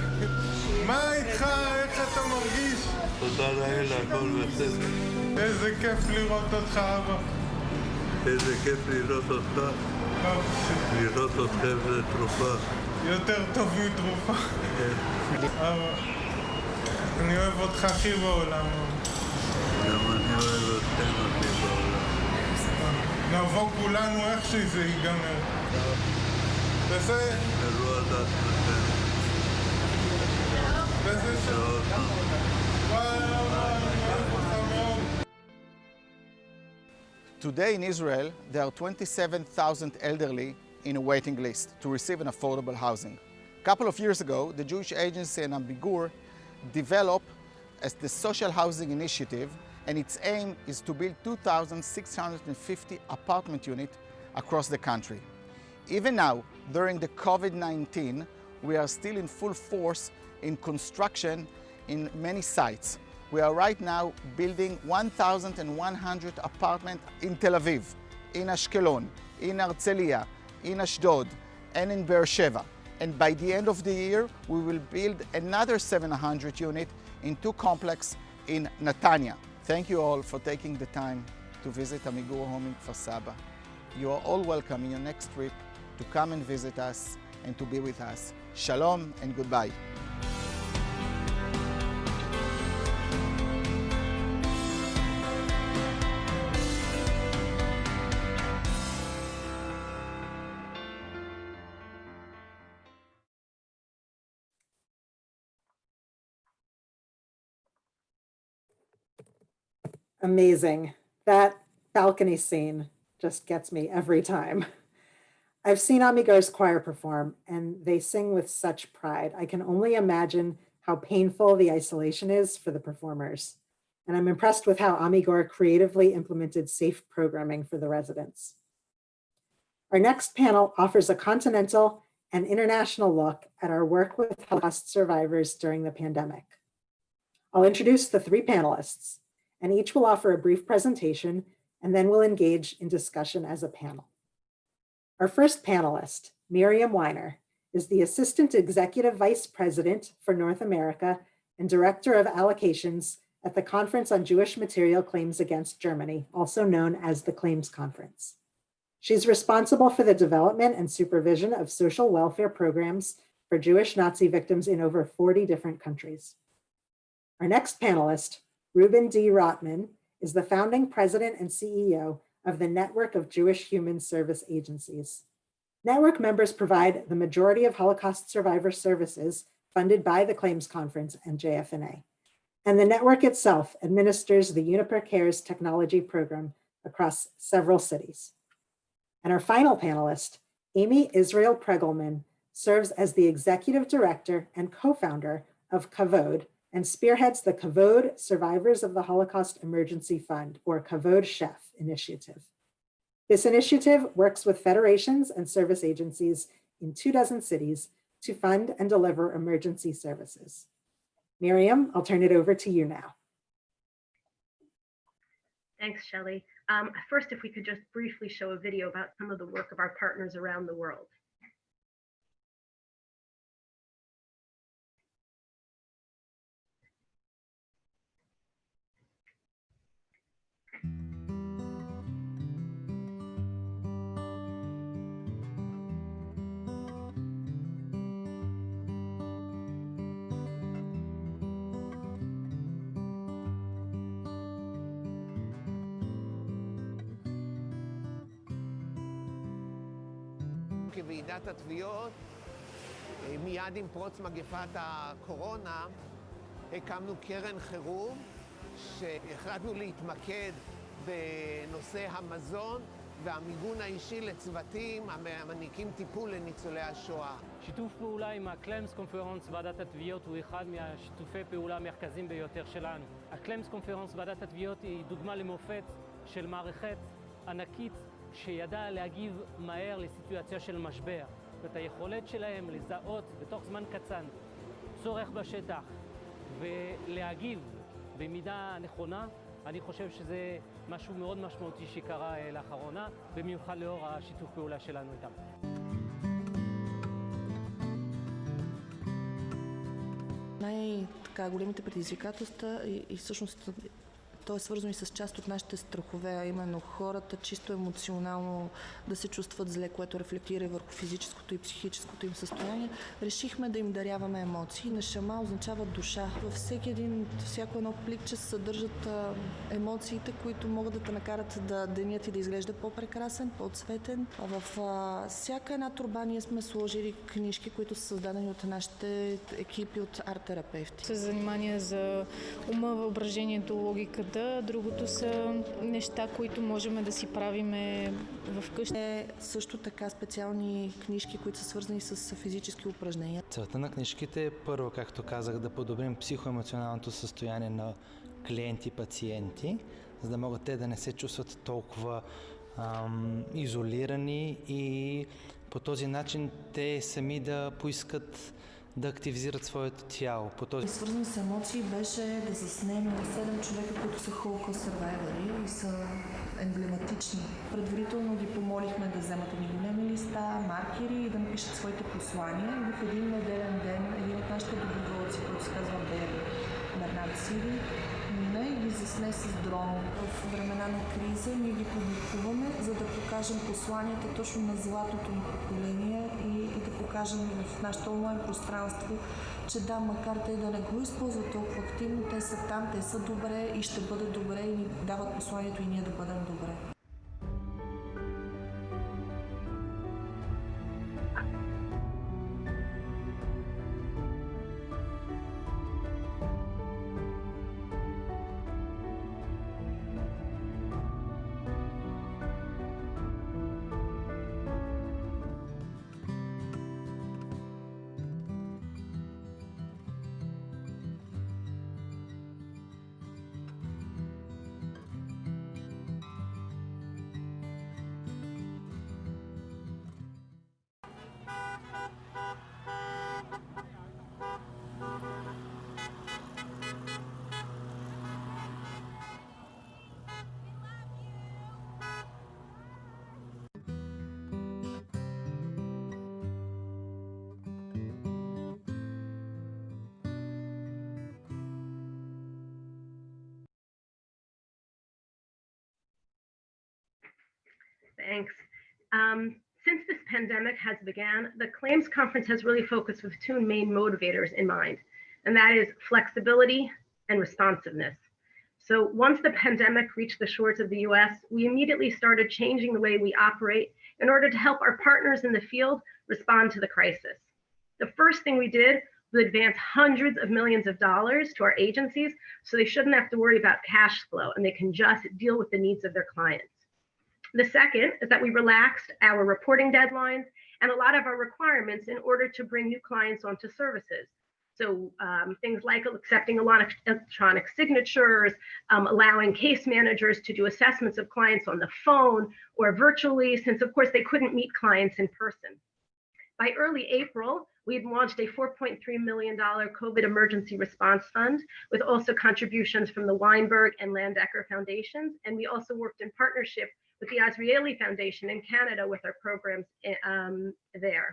מה איתך? איך אתה מרגיש? תודה לאל, הכל בסדר. איזה כיף לראות אותך, אבא. איזה כיף לראות אותך. לראות אתכם זה תרופה. יותר טוב מתרופה. אבא, אני אוהב אותך הכי בעולם. גם אני אוהב אתכם הכי בעולם. נבוא כולנו איך שזה ייגמר. וזה... תראו על עצמכם. וזה שעוד. וואי, אבא, אני אוהב אותך מאוד. Today in Israel, there are 27,000 elderly in a waiting list to receive an affordable housing. A couple of years ago, the Jewish agency in Ambigur developed the Social Housing Initiative, and its aim is to build 2,650 apartment units across the country. Even now, during the COVID-19, we are still in full force in construction in many sites. We are right now building 1,100 apartments in Tel Aviv, in Ashkelon, in Herzliya, in Ashdod, and in Beersheba. And by the end of the year, we will build another 700 units in two complexes in Netanya. Thank you all for taking the time to visit Amigur home in Kfar Saba. You are all welcome in your next trip to come and visit us and to be with us. Shalom and goodbye. Amazing. That balcony scene just gets me every time. I've seen Amigur's choir perform and they sing with such pride. I can only imagine how painful the isolation is for the performers. And I'm impressed with how Amigur creatively implemented safe programming for the residents. Our next panel offers a continental and international look at our work with Holocaust survivors during the pandemic. I'll introduce the three panelists, and each will offer a brief presentation, and then we'll engage in discussion as a panel. Our first panelist, Miriam Weiner, is the Assistant Executive Vice President for North America and Director of Allocations at the Conference on Jewish Material Claims Against Germany, also known as the Claims Conference. She's responsible for the development and supervision of social welfare programs for Jewish Nazi victims in over 40 different countries. Our next panelist, Ruben D. Rotman, is the founding president and CEO of the Network of Jewish Human Service Agencies. Network members provide the majority of Holocaust survivor services funded by the Claims Conference and Jfna. And the network itself administers the Uniper Cares technology program across several cities. And our final panelist, Amy Israel Pregelman, serves as the executive director and co-founder of Kavod, and spearheads the Kavod Survivors of the Holocaust Emergency Fund, or Kavod Chef initiative. This initiative works with federations and service agencies in 24 cities to fund and deliver emergency services. Miriam, I'll turn it over to you now. Thanks, Shelley. First, if we could just briefly show a video about some of the work of our partners around the world. כוועידת התביעות, מיד עם פרוץ מגפת הקורונה, הקמנו קרן חירום שהחלטנו להתמקד בנושא המזון והמיגון האישי לצוותים המעניקים טיפול לניצולי השואה. שיתוף פעולה עם הקלמס קונפרנס ועדת התביעות הוא אחד מהשיתופי פעולה המרכזיים ביותר שלנו. הקלמס קונפרנס ועדת התביעות היא דוגמה למופת של מערכת ענקית שידעה להגיב מהר לסיטואציה של משבר. ואת היכולת שלהם לזהות בתוך זמן קצר צורך בשטח ולהגיב במידה נכונה, אני חושב שזה משהו מאוד משמעותי שקרה לאחרונה, במיוחד לאור השיתוף פעולה שלנו איתם. Големите предизвикателства и всъщност то е свързано и с част от нашите страхове, а именно хората чисто емоционално да се чувстват зле, което рефлектира и върху физическото и психическото им състояние. Решихме да им даряваме емоции. Нешама означава душа. Във всяко едно пликче се съдържат емоциите, които могат да те накарат да денят и да изглежда по-прекрасен, по-цветен. Във всяка една торба ние сме сложили книжки, които са създадени от нашите екипи от арт-терапевти. С занимания за ума, въображението, логиката. Другото са неща, които можем да си правиме вкъщи. Също така специални книжки, които са свързани с физически упражнения. Целта на книжките е първо, както казах, да подобрим психоемоционалното състояние на клиенти и пациенти, за да могат те да не се чувстват толкова изолирани и по този начин те сами да поискат да активизират своето тяло. Свързани с емоции беше да заснем 7 човека, които са Holocaust survivors и са емблематични. Предварително ги помолихме да вземат едни големи листа, маркери и да напишат своите послания. И в един неделен ден един от нашите доброволци, който се казва Бернард Сири, и ги засне с дрон. В времена на криза ние ги публикуваме, за да покажем посланията точно на златото ни поколение и да покажем в нашето онлайн пространство, че да, макар те да не го използват толкова активно, те са там, те са добре и ще бъдат добре и ни дават посланието и ние да бъдем добре. Thanks. Since this pandemic has began, the Claims Conference has really focused with two main motivators in mind, and that is flexibility and responsiveness. So once the pandemic reached the shores of the US, we immediately started changing the way we operate in order to help our partners in the field respond to the crisis. The first thing we did was advance hundreds of millions of dollars to our agencies so they shouldn't have to worry about cash flow and they can just deal with the needs of their clients. The second is that we relaxed our reporting deadlines and a lot of our requirements in order to bring new clients onto services. So things like accepting electronic signatures, allowing case managers to do assessments of clients on the phone or virtually, since of course they couldn't meet clients in person. By early April, we'd launched a $4.3 million COVID emergency response fund with also contributions from the Weinberg and Landecker Foundations. And we also worked in partnership with the Azrieli Foundation in Canada with our programs there.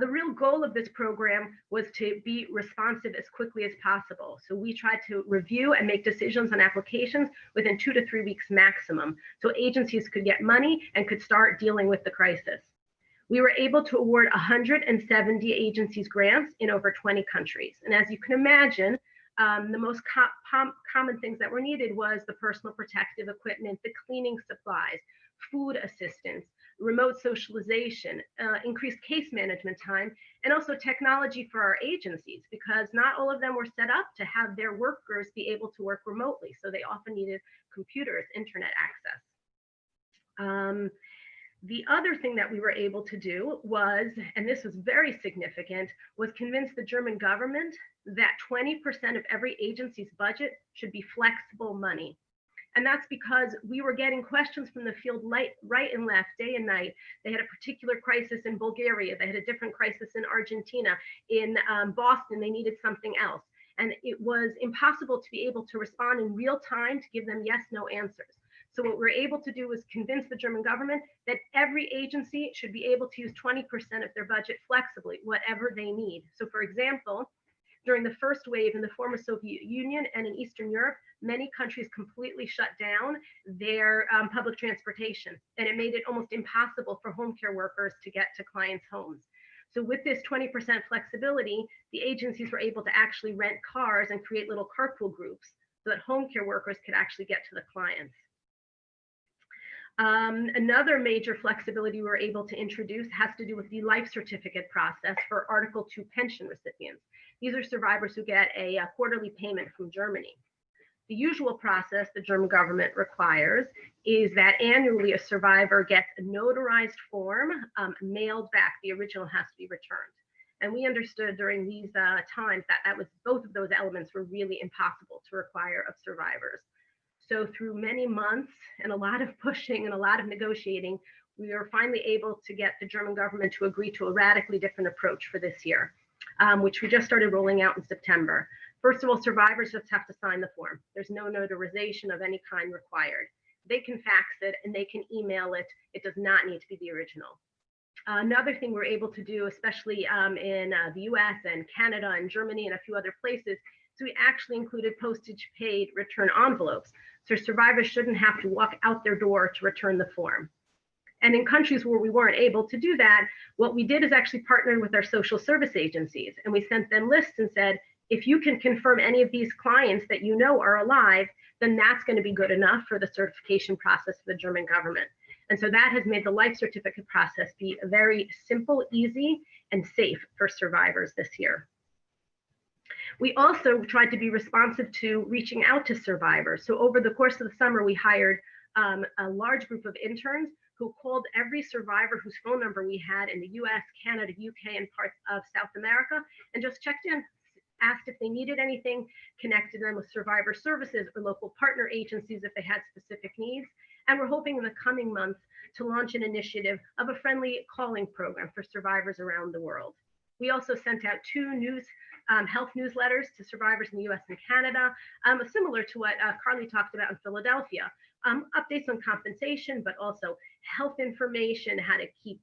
The real goal of this program was to be responsive as quickly as possible. So we tried to review and make decisions on applications within 2 to 3 weeks maximum, so agencies could get money and could start dealing with the crisis. We were able to award 170 agencies grants in over 20 countries. And as you can imagine, the most common things that were needed was the personal protective equipment, the cleaning supplies, food assistance, remote socialization, increased case management time, and also technology for our agencies, because not all of them were set up to have their workers be able to work remotely. So they often needed computers, internet access. The other thing that we were able to do was, and this was very significant, was convince the German government that 20% of every agency's budget should be flexible money. And that's because we were getting questions from the field right and left, day and night. They had a particular crisis in Bulgaria. They had a different crisis in Argentina. In Boston, they needed something else. And it was impossible to be able to respond in real time to give them yes, no answers. So what we're able to do is convince the German government that every agency should be able to use 20% of their budget flexibly, whatever they need. So for example, during the first wave in the former Soviet Union and in Eastern Europe, many countries completely shut down their public transportation, and it made it almost impossible for home care workers to get to clients' homes. So with this 20% flexibility, the agencies were able to actually rent cars and create little carpool groups so that home care workers could actually get to the clients. Another major flexibility we were able to introduce has to do with the life certificate process for Article 2 pension recipients. These are survivors who get a quarterly payment from Germany. The usual process the German government requires is that annually a survivor gets a notarized form mailed back. The original has to be returned. And we understood during these times that was both of those elements were really impossible to require of survivors. So through many months and a lot of pushing and a lot of negotiating, we were finally able to get the German government to agree to a radically different approach for this year, which we just started rolling out in September. First of all, survivors just have to sign the form. There's no notarization of any kind required. They can fax it and they can email it. It does not need to be the original. Another thing we're able to do, especially in the US and Canada and Germany and a few other places, so we actually included postage paid return envelopes. So survivors shouldn't have to walk out their door to return the form. And in countries where we weren't able to do that, what we did is actually partner with our social service agencies. And we sent them lists and said, if you can confirm any of these clients that you know are alive, then that's going to be good enough for the certification process for the German government. And so that has made the life certificate process be very simple, easy, and safe for survivors this year. We also tried to be responsive to reaching out to survivors. So over the course of the summer, we hired a large group of interns who called every survivor whose phone number we had in the US, Canada, UK, and parts of South America, and just checked in, asked if they needed anything, connected them with survivor services or local partner agencies if they had specific needs. And we're hoping in the coming months to launch an initiative of a friendly calling program for survivors around the world. We also sent out 2 health newsletters to survivors in the US and Canada, similar to what Carly talked about in Philadelphia. Updates on compensation, but also health information, how to keep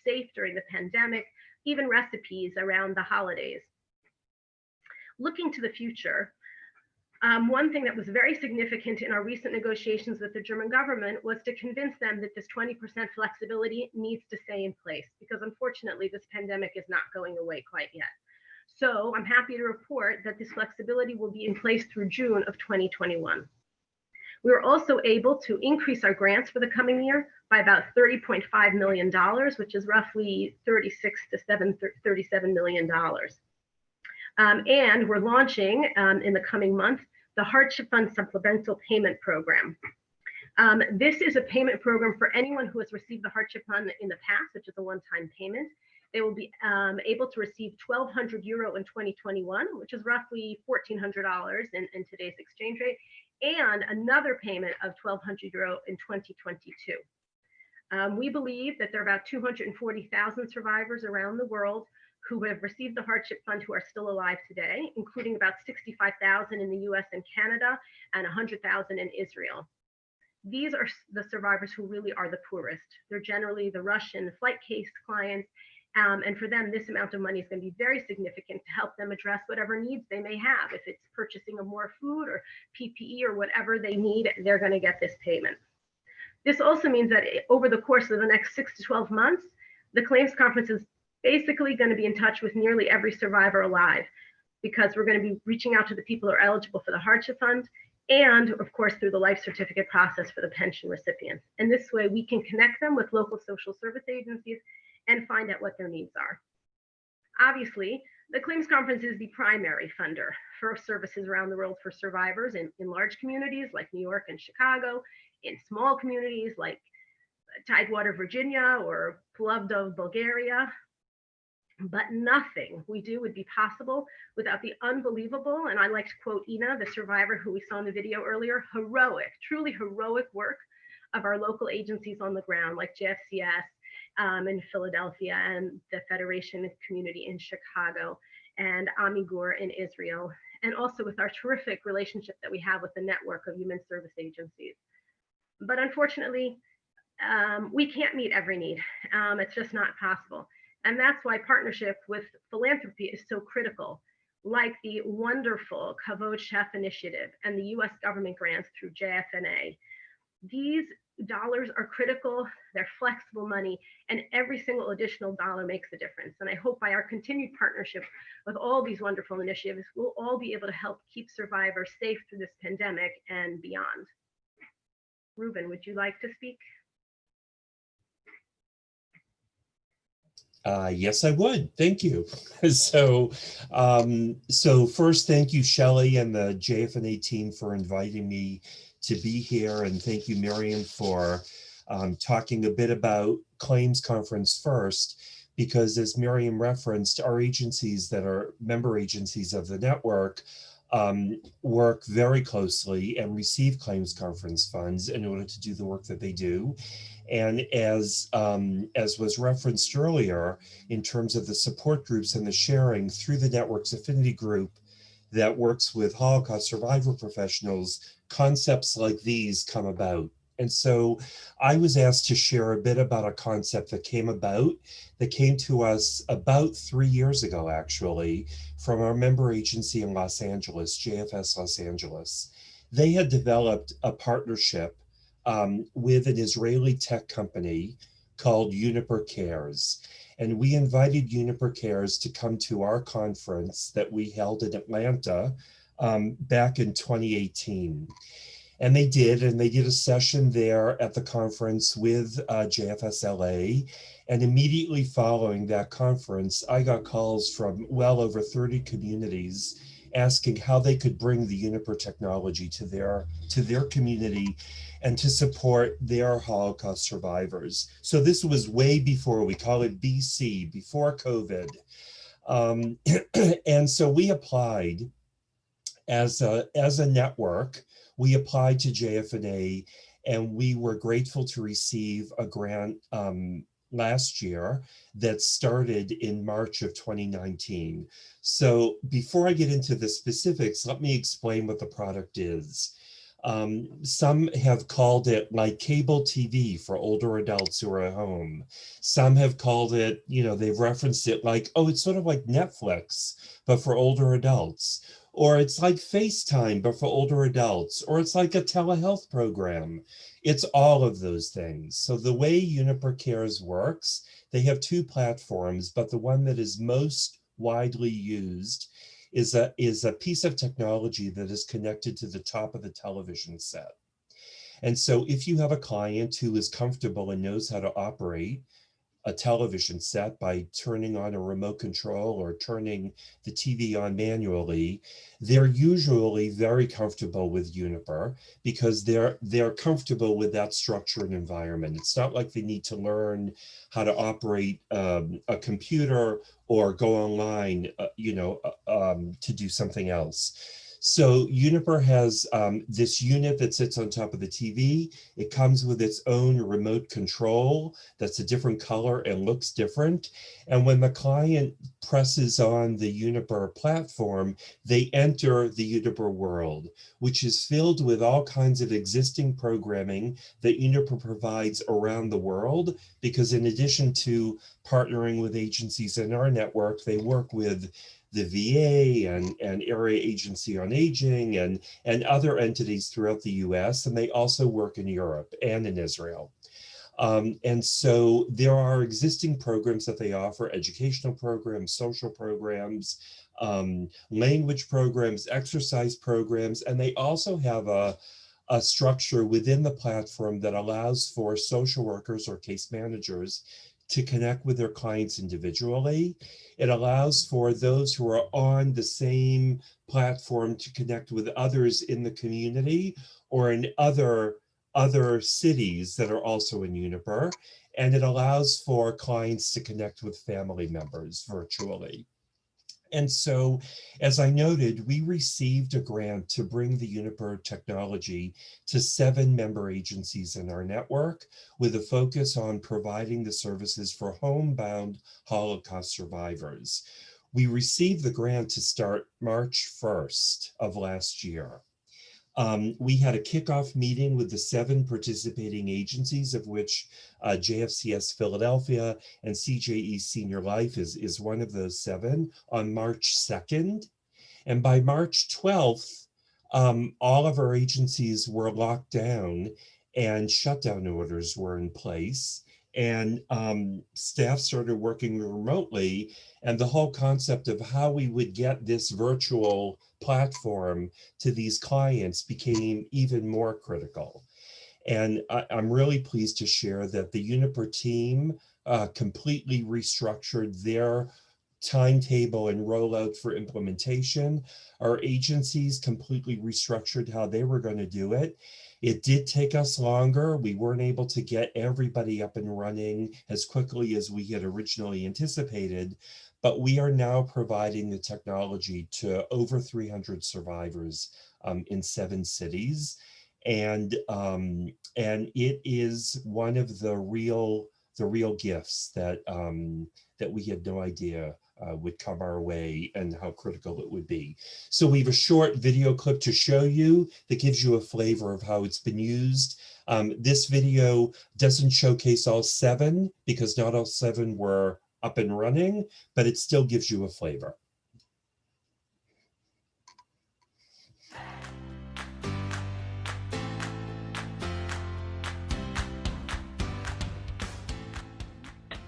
safe during the pandemic, even recipes around the holidays. Looking to the future, one thing that was very significant in our recent negotiations with the German government was to convince them that this 20% flexibility needs to stay in place, because unfortunately this pandemic is not going away quite yet. So I'm happy to report that this flexibility will be in place through June of 2021. We were also able to increase our grants for the coming year by about $30.5 million, which is roughly $36 to $37 million. And we're launching in the coming month the Hardship Fund Supplemental Payment Program. This is a payment program for anyone who has received the Hardship Fund in the past, which is a one-time payment. They will be able to receive €1,200 in 2021, which is roughly $1,400 in today's exchange rate, and another payment of €1,200 in 2022. We believe that there are about 240,000 survivors around the world who have received the Hardship Fund who are still alive today, including about 65,000 in the US and Canada and 100,000 in Israel. These are the survivors who really are the poorest. They're generally the Russian flight case clients. And for them, this amount of money is going to be very significant to help them address whatever needs they may have. If it's purchasing of more food or PPE or whatever they need, they're going to get this payment. This also means that over the course of the next 6 to 12 months, the claims conference is basically going to be in touch with nearly every survivor alive, because we're going to be reaching out to the people who are eligible for the Hardship Fund and of course through the life certificate process for the pension recipients. And this way we can connect them with local social service agencies and find out what their needs are. Obviously, the Claims Conference is the primary funder for services around the world for survivors in large communities like New York and Chicago, in small communities like Tidewater, Virginia, or Plovdiv, Bulgaria. But nothing we do would be possible without the unbelievable, and I like to quote Ina, the survivor who we saw in the video earlier, heroic, truly heroic work of our local agencies on the ground, like JFCS in Philadelphia, and the Federation Community in Chicago, and Amigur in Israel, and also with our terrific relationship that we have with the network of human service agencies. But unfortunately, we can't meet every need. It's just not possible. And that's why partnership with philanthropy is so critical, like the wonderful Kavod Chef initiative and the US government grants through Jfna. These dollars are critical, they're flexible money, and every single additional dollar makes a difference. And I hope by our continued partnership with all these wonderful initiatives, we'll all be able to help keep survivors safe through this pandemic and beyond. Ruben, would you like to speak? Yes, I would. Thank you. So first, thank you, Shelley and the Jfna team for inviting me to be here. And thank you, Miriam, for talking a bit about Claims Conference first, because as Miriam referenced, our agencies that are member agencies of the network work very closely and receive Claims Conference funds in order to do the work that they do. And as was referenced earlier, in terms of the support groups and the sharing through the network's affinity group that works with Holocaust survivor professionals, concepts like these come about. And so I was asked to share a bit about a concept that came to us about 3 years ago, actually, from our member agency in Los Angeles, JFS Los Angeles. They had developed a partnership with an Israeli tech company called Uniper Cares. And we invited Uniper Cares to come to our conference that we held in Atlanta back in 2018. And they did a session there at the conference with JFS LA. And immediately following that conference, I got calls from well over 30 communities asking how they could bring the Uniper technology to their community and to support their Holocaust survivors. So this was way before, we call it BC, before COVID. And so we applied as a network, we applied to JFNA, and we were grateful to receive a grant last year that started in March of 2019. So before I get into the specifics, let me explain what the product is. Some have called it like cable TV for older adults who are at home. Some have called it, they've referenced it like, oh, it's sort of like Netflix, but for older adults. Or it's like FaceTime, but for older adults. Or it's like a telehealth program. It's all of those things. So the way Uniper Cares works, they have two platforms, but the one that is most widely used is a piece of technology that is connected to the top of the television set. And so if you have a client who is comfortable and knows how to operate a television set by turning on a remote control or turning the TV on manually, they're usually very comfortable with Uniper because they're comfortable with that structure and environment. It's not like they need to learn how to operate a computer or go online, to do something else. So Uniper has this unit that sits on top of the TV. It comes with its own remote control that's a different color and looks different. And when the client presses on the Uniper platform, they enter the Uniper world, which is filled with all kinds of existing programming that Uniper provides around the world, because in addition to partnering with agencies in our network, they work with the VA and Area Agency on Aging and other entities throughout the US, and they also work in Europe and in Israel. And so there are existing programs that they offer, educational programs, social programs, language programs, exercise programs, and they also have a structure within the platform that allows for social workers or case managers to connect with their clients individually. It allows for those who are on the same platform to connect with others in the community or in other cities that are also in Uniper. And it allows for clients to connect with family members virtually. And so, as I noted, we received a grant to bring the Uniper technology to 7 member agencies in our network with a focus on providing the services for homebound Holocaust survivors. We received the grant to start March 1st of last year. We had a kickoff meeting with the 7 participating agencies, of which JFCS Philadelphia and CJE Senior Life is one of those 7, on March 2nd. And by March 12th, all of our agencies were locked down and shutdown orders were in place. And staff started working remotely, and the whole concept of how we would get this virtual platform to these clients became even more critical. And I'm really pleased to share that the Uniper team completely restructured their timetable and rollout for implementation. Our agencies completely restructured how they were going to do it. It did take us longer. We weren't able to get everybody up and running as quickly as we had originally anticipated, but we are now providing the technology to over 300 survivors in 7 cities. And it is one of the real gifts that that we had no idea would come our way and how critical it would be. So we have a short video clip to show you that gives you a flavor of how it's been used. This video doesn't showcase all 7 because not all 7 were up and running, but it still gives you a flavor.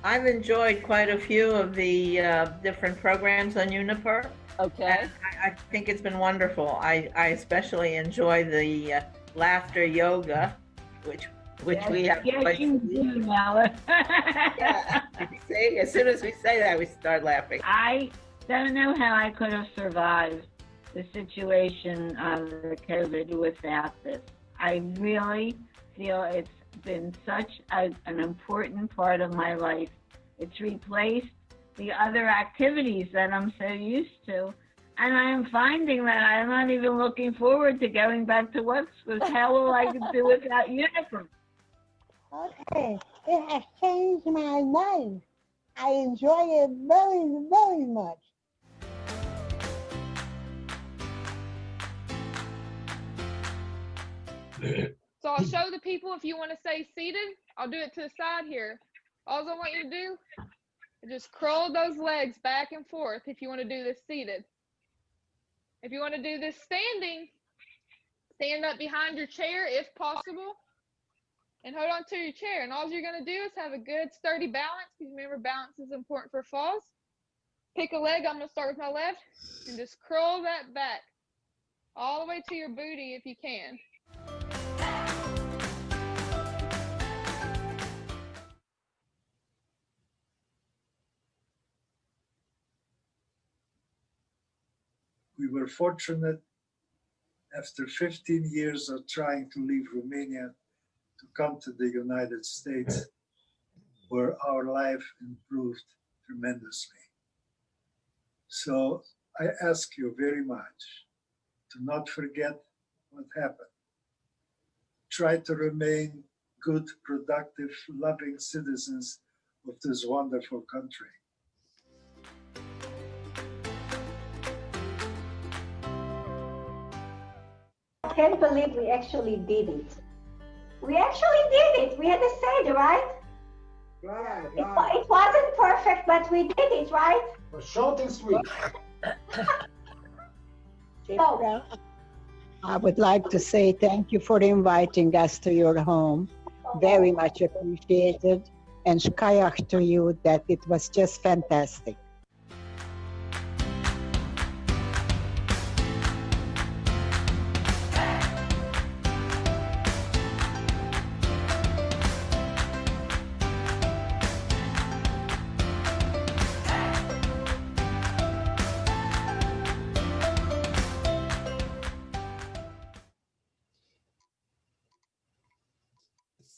I've enjoyed quite a few of the different programs on Uniper. Okay. I think it's been wonderful. I especially enjoy the laughter yoga, which we have. Yes, you do, Mala. Yeah. See, as soon as we say that, we start laughing. I don't know how I could have survived the situation of the COVID without this. I really feel it's been such an important part of my life. It's replaced the other activities that I'm so used to. And I'm finding that I'm not even looking forward to going back to work, because how will I do without Uniper? Okay, it has changed my life. I enjoy it very, very much. So I'll show the people, if you want to say seated, I'll do it to the side here. All I want you to do is just curl those legs back and forth if you want to do this seated. If you want to do this standing, stand up behind your chair if possible and hold on to your chair. And all you're going to do is have a good sturdy balance, because remember, balance is important for falls. Pick a leg. I'm going to start with my left and just curl that back all the way to your booty if you can. We were fortunate, after 15 years of trying to leave Romania, to come to the United States, where our life improved tremendously. So I ask you very much to not forget what happened. Try to remain good, productive, loving citizens of this wonderful country. I can't believe we actually did it. We actually did it. We had a say, right? Right. It wasn't perfect, but we did it, right? Short and sweet. So, I would like to say thank you for inviting us to your home. Very much appreciated. And shkayach to you, that it was just fantastic.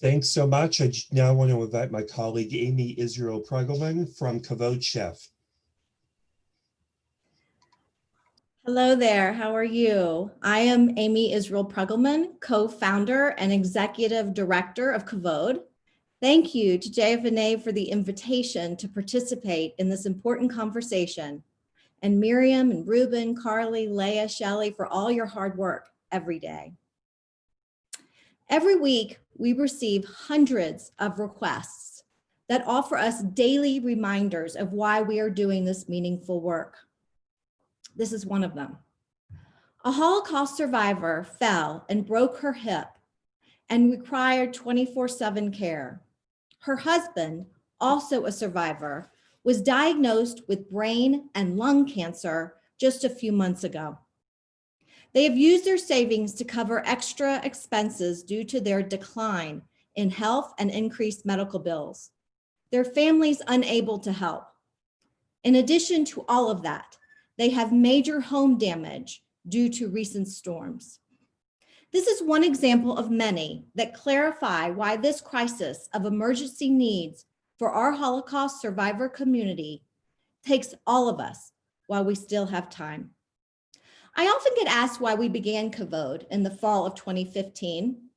Thanks so much. I now want to invite my colleague, Amy Israel Pregelman from Kavod Chef. Hello there, how are you? I am Amy Israel Pregelman, co-founder and executive director of Kavod. Thank you to Jfna for the invitation to participate in this important conversation, and Miriam and Ruben, Carly, Leah, Shelley for all your hard work every day. Every week, we receive hundreds of requests that offer us daily reminders of why we are doing this meaningful work. This is one of them. A Holocaust survivor fell and broke her hip and required 24/7 care. Her husband, also a survivor, was diagnosed with brain and lung cancer just a few months ago. They have used their savings to cover extra expenses due to their decline in health and increased medical bills. Their family's unable to help. In addition to all of that, they have major home damage due to recent storms. This is one example of many that clarify why this crisis of emergency needs for our Holocaust survivor community takes all of us while we still have time. I often get asked why we began Kavod in the fall of 2015.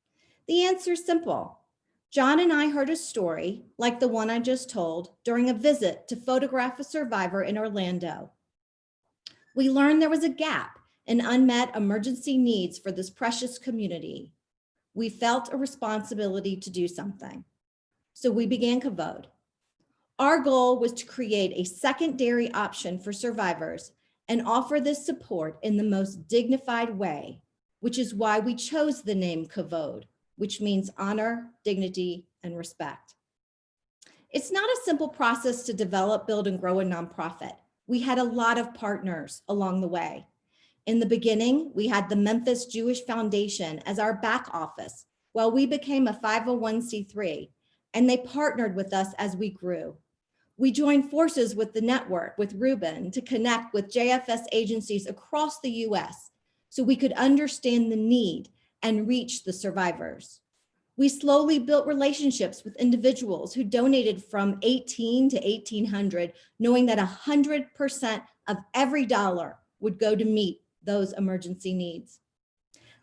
The answer is simple. John and I heard a story like the one I just told during a visit to photograph a survivor in Orlando. We learned there was a gap in unmet emergency needs for this precious community. We felt a responsibility to do something. So we began Kavod. Our goal was to create a secondary option for survivors and offer this support in the most dignified way, which is why we chose the name Kavod, which means honor, dignity, and respect. It's not a simple process to develop, build, and grow a nonprofit. We had a lot of partners along the way. In the beginning, we had the Memphis Jewish Foundation as our back office while we became a 501c3, and they partnered with us as we grew. We joined forces with the network with Ruben to connect with JFS agencies across the US so we could understand the need and reach the survivors. We slowly built relationships with individuals who donated from 18 to 1800, knowing that 100% of every dollar would go to meet those emergency needs.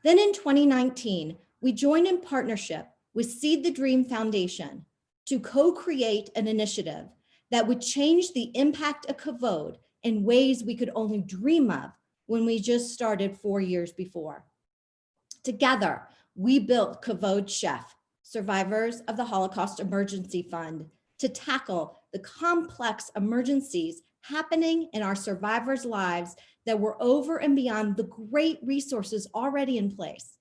Then in 2019, we joined in partnership with Seed the Dream Foundation to co-create an initiative that would change the impact of Kavod in ways we could only dream of when we just started 4 years before. Together, we built Kavod Chef, Survivors of the Holocaust Emergency Fund, to tackle the complex emergencies happening in our survivors' lives that were over and beyond the great resources already in place.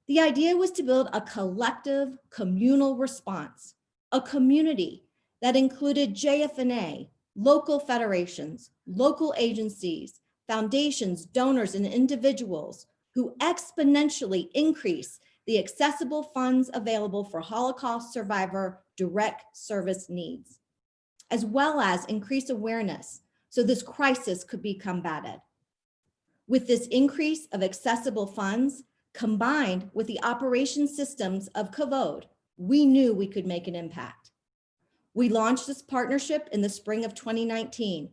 The idea was to build a collective communal response, a community that included Jfna, local federations, local agencies, foundations, donors, and individuals who exponentially increase the accessible funds available for Holocaust survivor direct service needs, as well as increase awareness so this crisis could be combated. With this increase of accessible funds, combined with the operation systems of Kavod, we knew we could make an impact. We launched this partnership in the spring of 2019.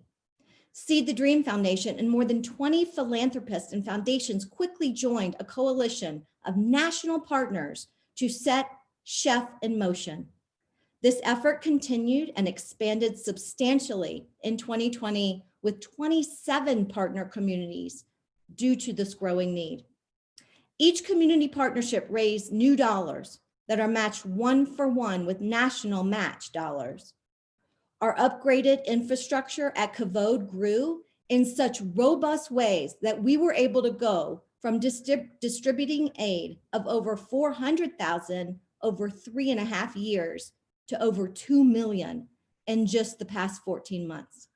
Seed the Dream Foundation and more than 20 philanthropists and foundations quickly joined a coalition of national partners to set Chef in motion. This effort continued and expanded substantially in 2020 with 27 partner communities due to this growing need. Each community partnership raised new dollars that are matched 1-for-1 with national match dollars. Our upgraded infrastructure at Kavod grew in such robust ways that we were able to go from distributing aid of over 400,000 over 3.5 years to over 2 million in just the past 14 months.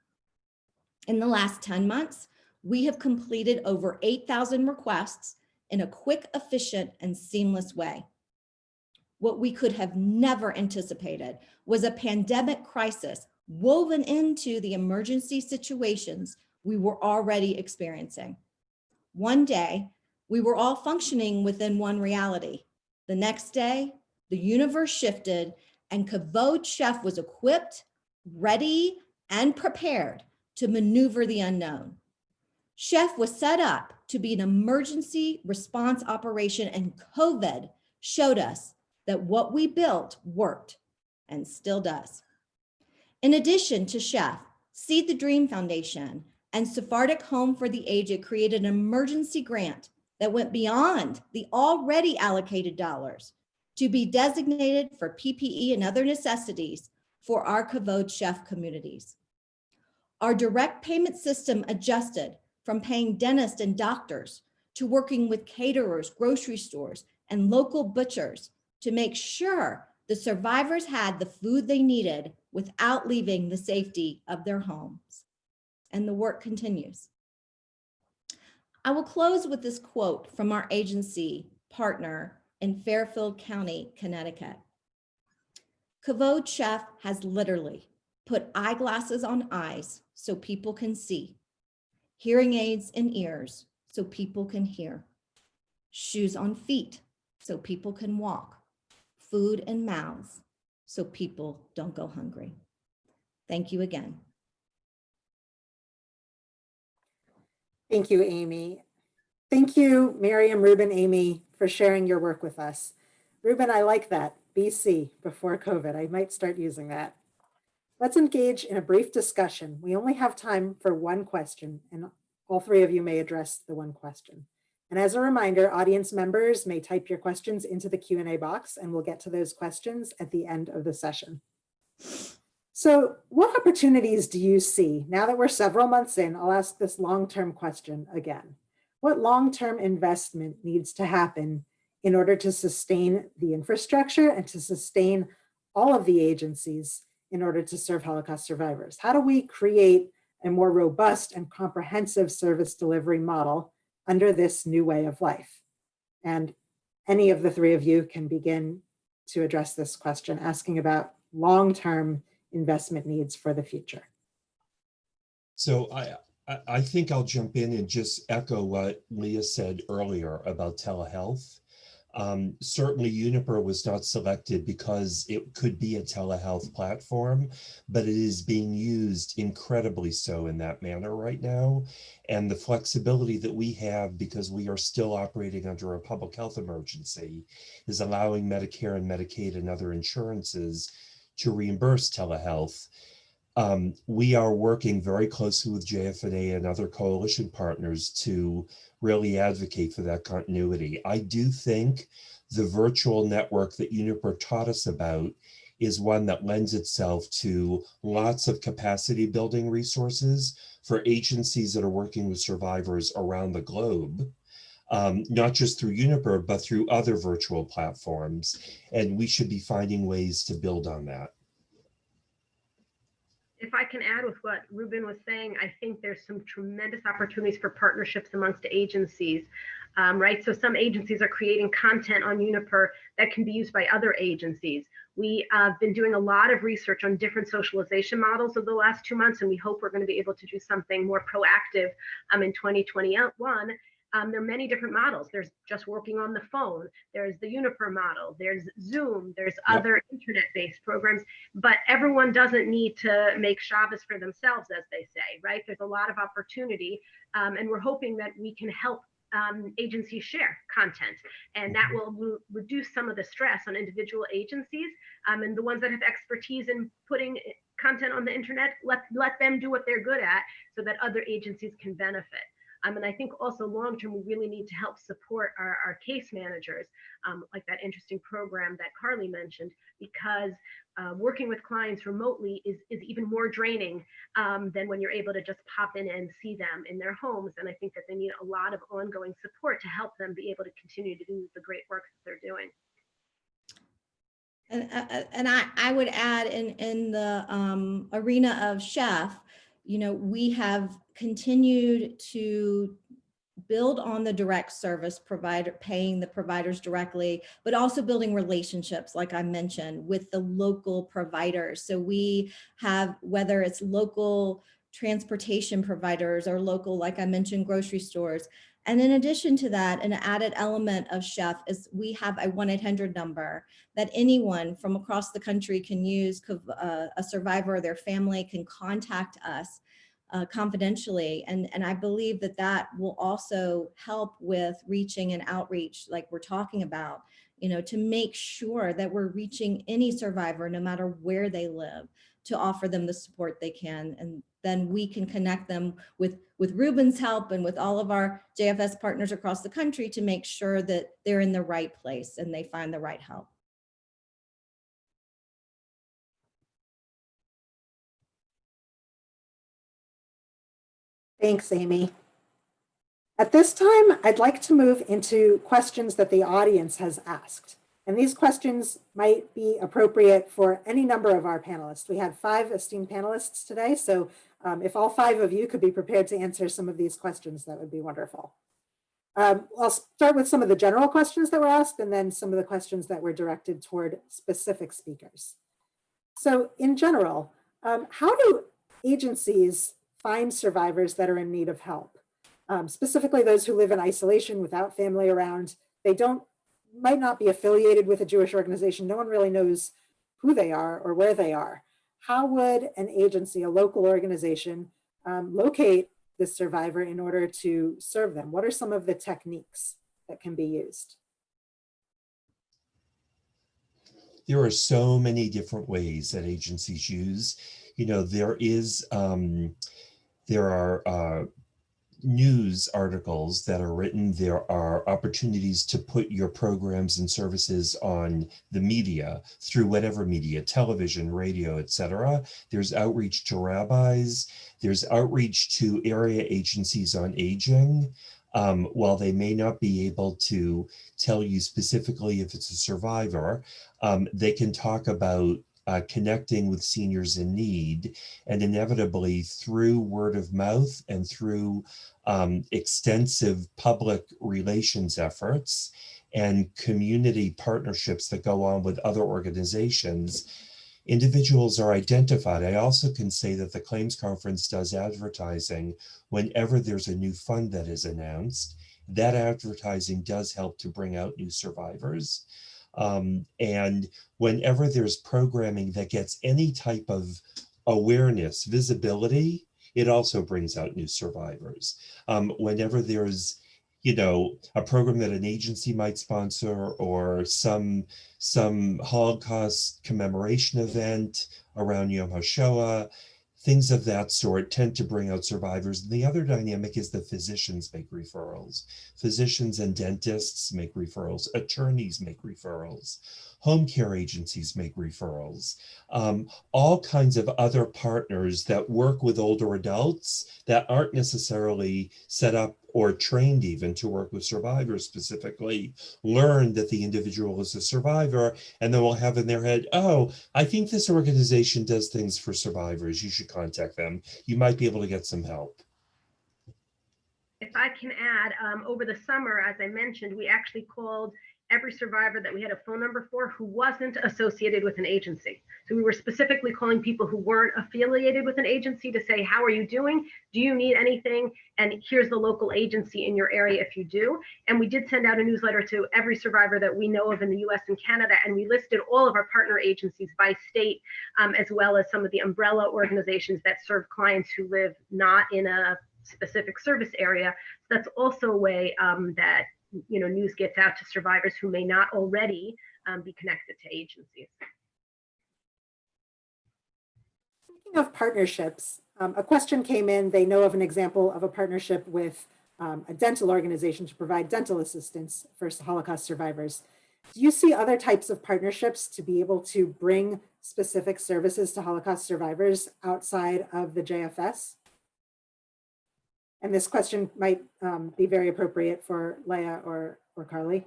In the last 10 months, we have completed over 8,000 requests in a quick, efficient, and seamless way. What we could have never anticipated was a pandemic crisis woven into the emergency situations we were already experiencing. One day, we were all functioning within one reality. The next day, the universe shifted, and Kavod Chef was equipped, ready, and prepared to maneuver the unknown. Chef was set up to be an emergency response operation, and COVID showed us that what we built worked and still does. In addition to Chef, Seed the Dream Foundation and Sephardic Home for the Aged created an emergency grant that went beyond the already allocated dollars to be designated for PPE and other necessities for our Kavod Chef communities. Our direct payment system adjusted from paying dentists and doctors to working with caterers, grocery stores, and local butchers to make sure the survivors had the food they needed without leaving the safety of their homes. And the work continues. I will close with this quote from our agency partner in Fairfield County, Connecticut. Kavod Chef has literally put eyeglasses on eyes so people can see, hearing aids in ears so people can hear, shoes on feet so people can walk, food in mouths so people don't go hungry. Thank you again. Thank you, Amy. Thank you, Miriam, Ruben, Amy, for sharing your work with us. Ruben, I like that, BC, before COVID. I might start using that. Let's engage in a brief discussion. We only have time for one question, and all three of you may address the one question. And as a reminder, audience members may type your questions into the Q&A box, and we'll get to those questions at the end of the session. So what opportunities do you see? Now that we're several months in, I'll ask this long-term question again. What long-term investment needs to happen in order to sustain the infrastructure and to sustain all of the agencies in order to serve Holocaust survivors? How do we create a more robust and comprehensive service delivery model under this new way of life? And any of the three of you can begin to address this question, asking about long-term investment needs for the future. So I think I'll jump in and just echo what Leah said earlier about telehealth. Certainly Uniper was not selected because it could be a telehealth platform, but it is being used incredibly so in that manner right now. And the flexibility that we have, because we are still operating under a public health emergency, is allowing Medicare and Medicaid and other insurances to reimburse telehealth. We are working very closely with Jfna and other coalition partners to really advocate for that continuity. I do think the virtual network that Uniper taught us about is one that lends itself to lots of capacity building resources for agencies that are working with survivors around the globe, not just through Uniper, but through other virtual platforms. And we should be finding ways to build on that. If I can add with what Ruben was saying, I think there's some tremendous opportunities for partnerships amongst agencies, right? So some agencies are creating content on Uniper that can be used by other agencies. We have been doing a lot of research on different socialization models over the last 2 months, and we hope we're going to be able to do something more proactive in 2021. There are many different models. There's just working on the phone. There's the Uniper model. There's Zoom. There's other internet-based programs. But everyone doesn't need to make Shabbos for themselves, as they say, right? There's a lot of opportunity, and we're hoping that we can help agencies share content, and that will reduce some of the stress on individual agencies, and the ones that have expertise in putting content on the internet, let them do what they're good at so that other agencies can benefit. And I think also long-term, we really need to help support our case managers, like that interesting program that Carly mentioned, because working with clients remotely is even more draining than when you're able to just pop in and see them in their homes. And I think that they need a lot of ongoing support to help them be able to continue to do the great work that they're doing. And I would add in the arena of Chef, you know, we have continued to build on the direct service provider, paying the providers directly, but also building relationships, like I mentioned, with the local providers. So we have, whether it's local transportation providers or local, like I mentioned, grocery stores, And in addition to that, an added element of Chef is we have a 1-800 number that anyone from across the country can use. A survivor or their family can contact us confidentially. And I believe that that will also help with reaching and outreach like we're talking about, you know, to make sure that we're reaching any survivor, no matter where they live, to offer them the support they can. And then we can connect them with Ruben's help and with all of our JFS partners across the country to make sure that they're in the right place and they find the right help. Thanks, Amy. At this time, I'd like to move into questions that the audience has asked. And these questions might be appropriate for any number of our panelists. We had 5 esteemed panelists today, so if all 5 of you could be prepared to answer some of these questions, that would be wonderful. I'll start with some of the general questions that were asked and then some of the questions that were directed toward specific speakers. So in general, how do agencies find survivors that are in need of help? Specifically those who live in isolation without family around. They might not be affiliated with a Jewish organization. No one really knows who they are or where they are. How would an agency, a local organization, locate this survivor in order to serve them? What are some of the techniques that can be used? There are so many different ways that agencies use. You know, there are news articles that are written. There are opportunities to put your programs and services on the media through whatever media, television, radio, etc. There's outreach to rabbis. There's outreach to area agencies on aging. While they may not be able to tell you specifically if it's a survivor, they can talk about connecting with seniors in need, and inevitably through word of mouth and through extensive public relations efforts and community partnerships that go on with other organizations, individuals are identified. I also can say that the Claims Conference does advertising whenever there's a new fund that is announced. That advertising does help to bring out new survivors. And whenever there's programming that gets any type of awareness, visibility, it also brings out new survivors. Whenever there's, you know, a program that an agency might sponsor or some Holocaust commemoration event around Yom HaShoah, things of that sort tend to bring out survivors. And the other dynamic is that physicians make referrals. Physicians and dentists make referrals. Attorneys make referrals. Home care agencies make referrals. All kinds of other partners that work with older adults that aren't necessarily set up or trained even to work with survivors specifically, learn that the individual is a survivor, and then will have in their head, oh, I think this organization does things for survivors. You should contact them. You might be able to get some help. If I can add, over the summer, as I mentioned, we actually called every survivor that we had a phone number for who wasn't associated with an agency. So we were specifically calling people who weren't affiliated with an agency to say, how are you doing? Do you need anything? And here's the local agency in your area if you do. And we did send out a newsletter to every survivor that we know of in the US and Canada. And we listed all of our partner agencies by state, as well as some of the umbrella organizations that serve clients who live not in a specific service area. So that's also a way that news gets out to survivors who may not already be connected to agencies. Speaking of partnerships, a question came in. They know of an example of a partnership with a dental organization to provide dental assistance for Holocaust survivors. Do you see other types of partnerships to be able to bring specific services to Holocaust survivors outside of the JFS? And this question might be very appropriate for Leah or Carly.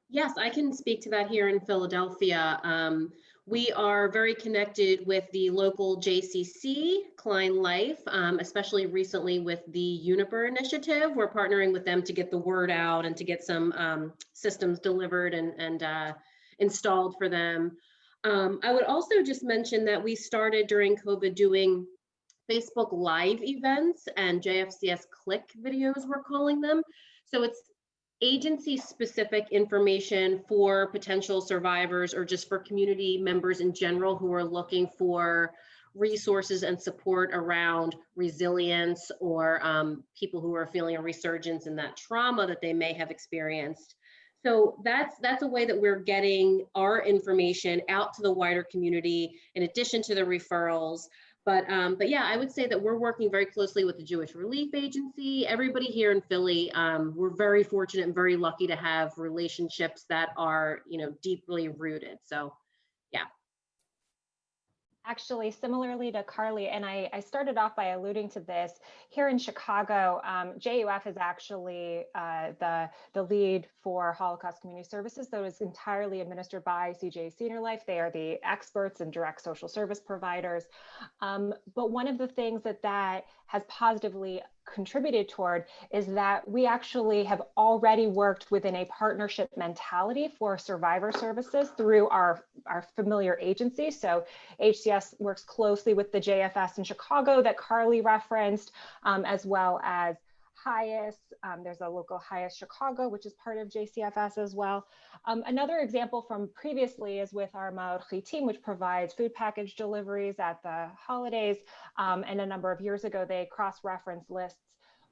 Yes, I can speak to that here in Philadelphia. We are very connected with the local JCC, Klein Life, especially recently with the Uniper initiative. We're partnering with them to get the word out and to get some systems delivered and installed for them. I would also just mention that we started during COVID doing Facebook Live events and JFCS Click videos, we're calling them. So it's agency-specific information for potential survivors or just for community members in general who are looking for resources and support around resilience or people who are feeling a resurgence in that trauma that they may have experienced. So that's a way that we're getting our information out to the wider community in addition to the referrals. But yeah, I would say that we're working very closely with the Jewish Relief Agency. Everybody here in Philly, we're very fortunate and very lucky to have relationships that are, you know, deeply rooted. So yeah. Actually, similarly to Carly, and I started off by alluding to this, here in Chicago, JUF is actually the lead for Holocaust Community Services, that is entirely administered by CJ Senior Life. They are the experts and direct social service providers. But one of the things that has positively contributed toward is that we actually have already worked within a partnership mentality for survivor services through our familiar agencies. So HCS works closely with the JFS in Chicago that Carly referenced, as well as HIAS. There's a local HIAS Chicago, which is part of JCFS as well. Another example from previously is with our Maorchi team, which provides food package deliveries at the holidays. And a number of years ago, they cross-reference lists.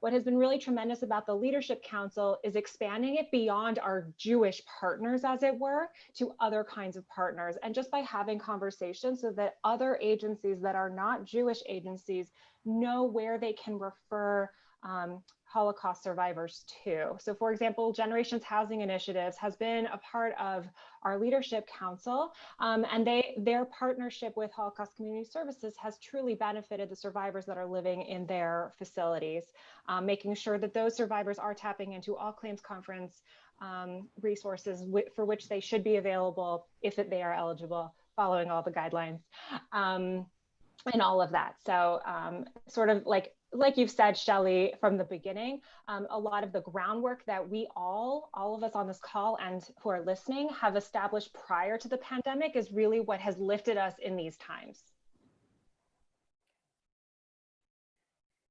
What has been really tremendous about the Leadership Council is expanding it beyond our Jewish partners, as it were, to other kinds of partners. And just by having conversations so that other agencies that are not Jewish agencies know where they can refer Holocaust survivors to. So for example, Generations Housing Initiatives has been a part of our Leadership Council, and their partnership with Holocaust Community Services has truly benefited the survivors that are living in their facilities, making sure that those survivors are tapping into all claims conference resources for which they should be available if they are eligible, following all the guidelines. And all of that. So sort of like you've said, Shelley, from the beginning, a lot of the groundwork that we all of us on this call and who are listening have established prior to the pandemic is really what has lifted us in these times.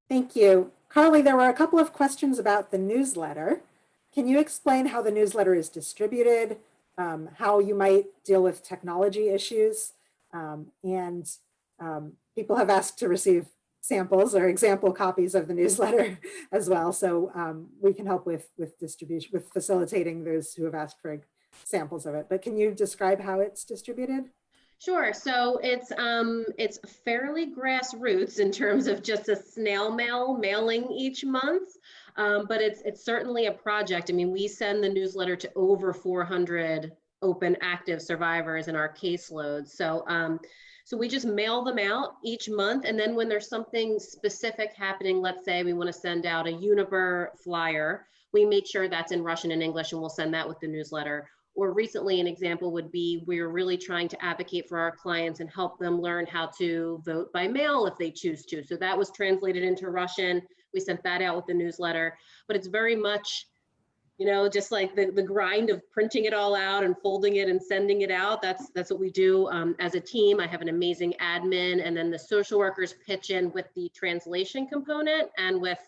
Thank you. Carly, there were a couple of questions about the newsletter. Can you explain how the newsletter is distributed, how you might deal with technology issues, and people have asked to receive samples or example copies of the newsletter as well. So we can help with distribution, with facilitating those who have asked for samples of it. But can you describe how it's distributed? Sure. So it's fairly grassroots in terms of just a snail mail mailing each month, but it's certainly a project. I mean, we send the newsletter to over 400 open active survivors in our caseload. So we just mail them out each month. And then when there's something specific happening, let's say we want to send out a Unibur flyer, we make sure that's in Russian and English, and we'll send that with the newsletter. Or recently, an example would be we're really trying to advocate for our clients and help them learn how to vote by mail if they choose to. So that was translated into Russian. We sent that out with the newsletter, but it's very much, you know, just like the grind of printing it all out and folding it and sending it out. That's what we do as a team. I have an amazing admin, and then the social workers pitch in with the translation component and with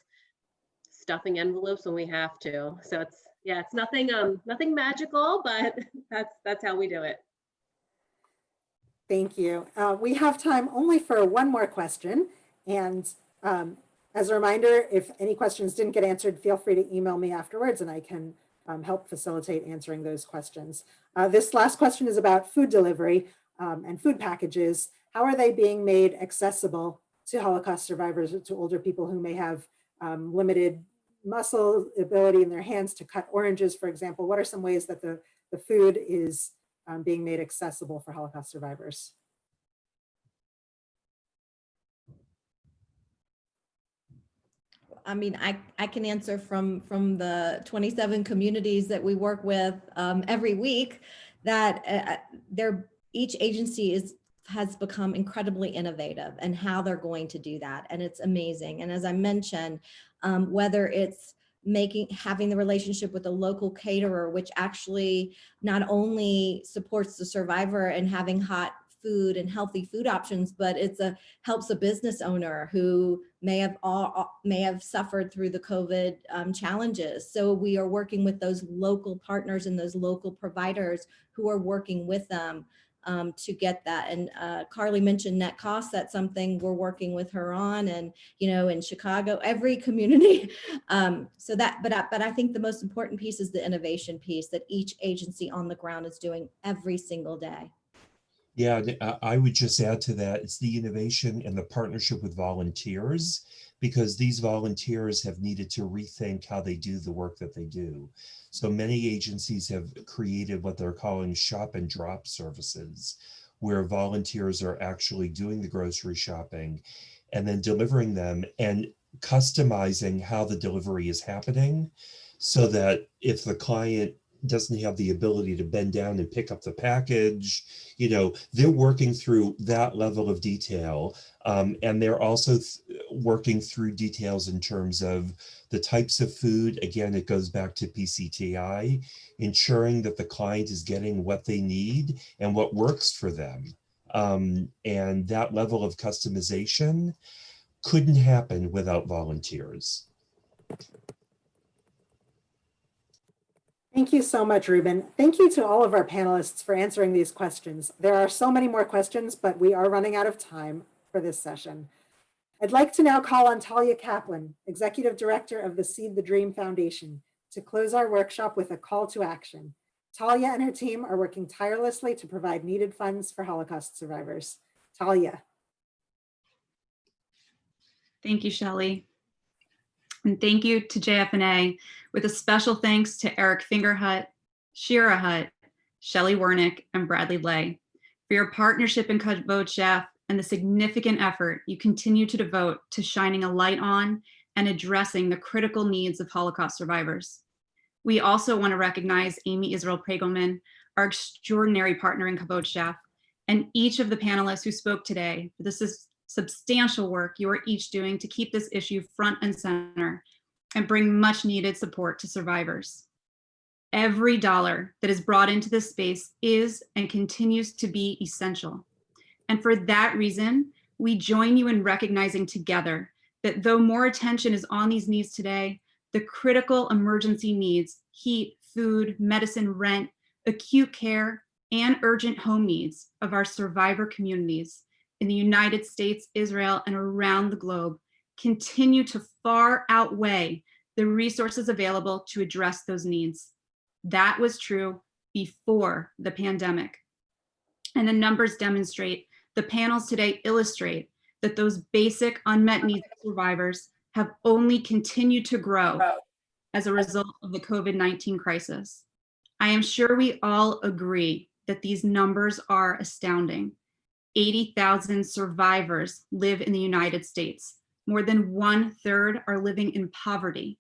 stuffing envelopes when we have to. So it's nothing magical, but that's how we do it. Thank you. We have time only for one more question. And as a reminder, if any questions didn't get answered, feel free to email me afterwards and I can help facilitate answering those questions. This last question is about food delivery and food packages. How are they being made accessible to Holocaust survivors, to older people who may have limited muscle ability in their hands to cut oranges, for example? What are some ways that the food is being made accessible for Holocaust survivors? I mean, I can answer from the 27 communities that we work with every week that each agency has become incredibly innovative in how they're going to do that. And it's amazing. And as I mentioned, whether it's having the relationship with a local caterer, which actually not only supports the survivor and having hot food and healthy food options, but helps a business owner who may have suffered through the COVID challenges. So we are working with those local partners and those local providers who are working with them to get that. And Carly mentioned net cost. That's something we're working with her on, and in Chicago, every community. But I think the most important piece is the innovation piece that each agency on the ground is doing every single day. Yeah, I would just add to that, it's the innovation and the partnership with volunteers, because these volunteers have needed to rethink how they do the work that they do. So many agencies have created what they're calling shop and drop services, where volunteers are actually doing the grocery shopping and then delivering them and customizing how the delivery is happening, so that if the client doesn't have the ability to bend down and pick up the package, they're working through that level of detail. And they're also working through details in terms of the types of food. Again, it goes back to PCTI, ensuring that the client is getting what they need and what works for them. And that level of customization couldn't happen without volunteers. Thank you so much, Ruben. Thank you to all of our panelists for answering these questions. There are so many more questions, but we are running out of time for this session. I'd like to now call on Talia Kaplan, Executive Director of the Seed the Dream Foundation, to close our workshop with a call to action. Talia and her team are working tirelessly to provide needed funds for Holocaust survivors. Talia. Thank you, Shelley. And thank you to JFNA, with a special thanks to Eric Fingerhut, Shira Hutt, Shelley Wernick, and Bradley Lay for your partnership in Kavod Chef and the significant effort you continue to devote to shining a light on and addressing the critical needs of Holocaust survivors. We also want to recognize Amy Israel Pregelman, our extraordinary partner in Kavod Chef, and each of the panelists who spoke today for this substantial work you are each doing to keep this issue front and center and bring much needed support to survivors. Every dollar that is brought into this space is and continues to be essential. And for that reason, we join you in recognizing together that though more attention is on these needs today, the critical emergency needs, heat, food, medicine, rent, acute care, and urgent home needs of our survivor communities in the United States, Israel, and around the globe continue to far outweigh the resources available to address those needs. That was true before the pandemic. And the numbers demonstrate, the panels today illustrate that those basic unmet needs of survivors have only continued to grow as a result of the COVID-19 crisis. I am sure we all agree that these numbers are astounding. 80,000 survivors live in the United States. More than 1/3 are living in poverty.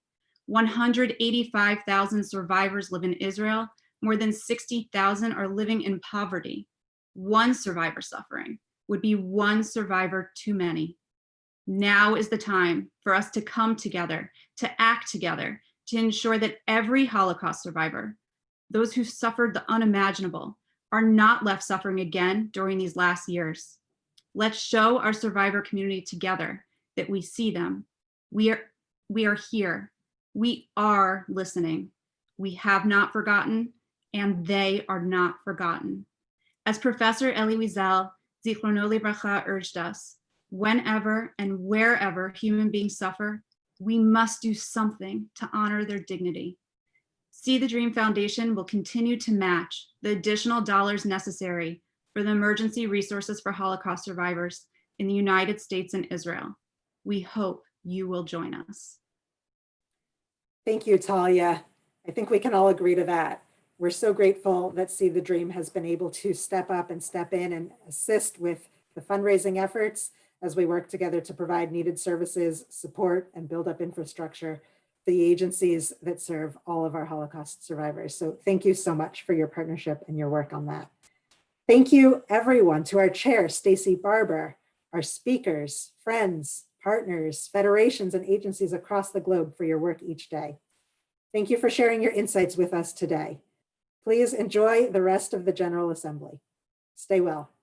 185,000 survivors live in Israel. More than 60,000 are living in poverty. One survivor suffering would be one survivor too many. Now is the time for us to come together, to act together, to ensure that every Holocaust survivor, those who suffered the unimaginable, are not left suffering again during these last years. Let's show our survivor community together that we see them. We are here. We are listening. We have not forgotten, and they are not forgotten. As Professor Elie Wiesel, Zichrono Livracha, urged us, whenever and wherever human beings suffer, we must do something to honor their dignity. See the Dream Foundation will continue to match the additional dollars necessary for the emergency resources for Holocaust survivors in the United States and Israel. We hope you will join us. Thank you, Talia. I think we can all agree to that. We're so grateful that See the Dream has been able to step up and step in and assist with the fundraising efforts as we work together to provide needed services, support, and build up infrastructure, the agencies that serve all of our Holocaust survivors. So thank you so much for your partnership and your work on that. Thank you everyone, to our chair, Stacy Barber, our speakers, friends, partners, federations, and agencies across the globe for your work each day. Thank you for sharing your insights with us today. Please enjoy the rest of the General Assembly. Stay well.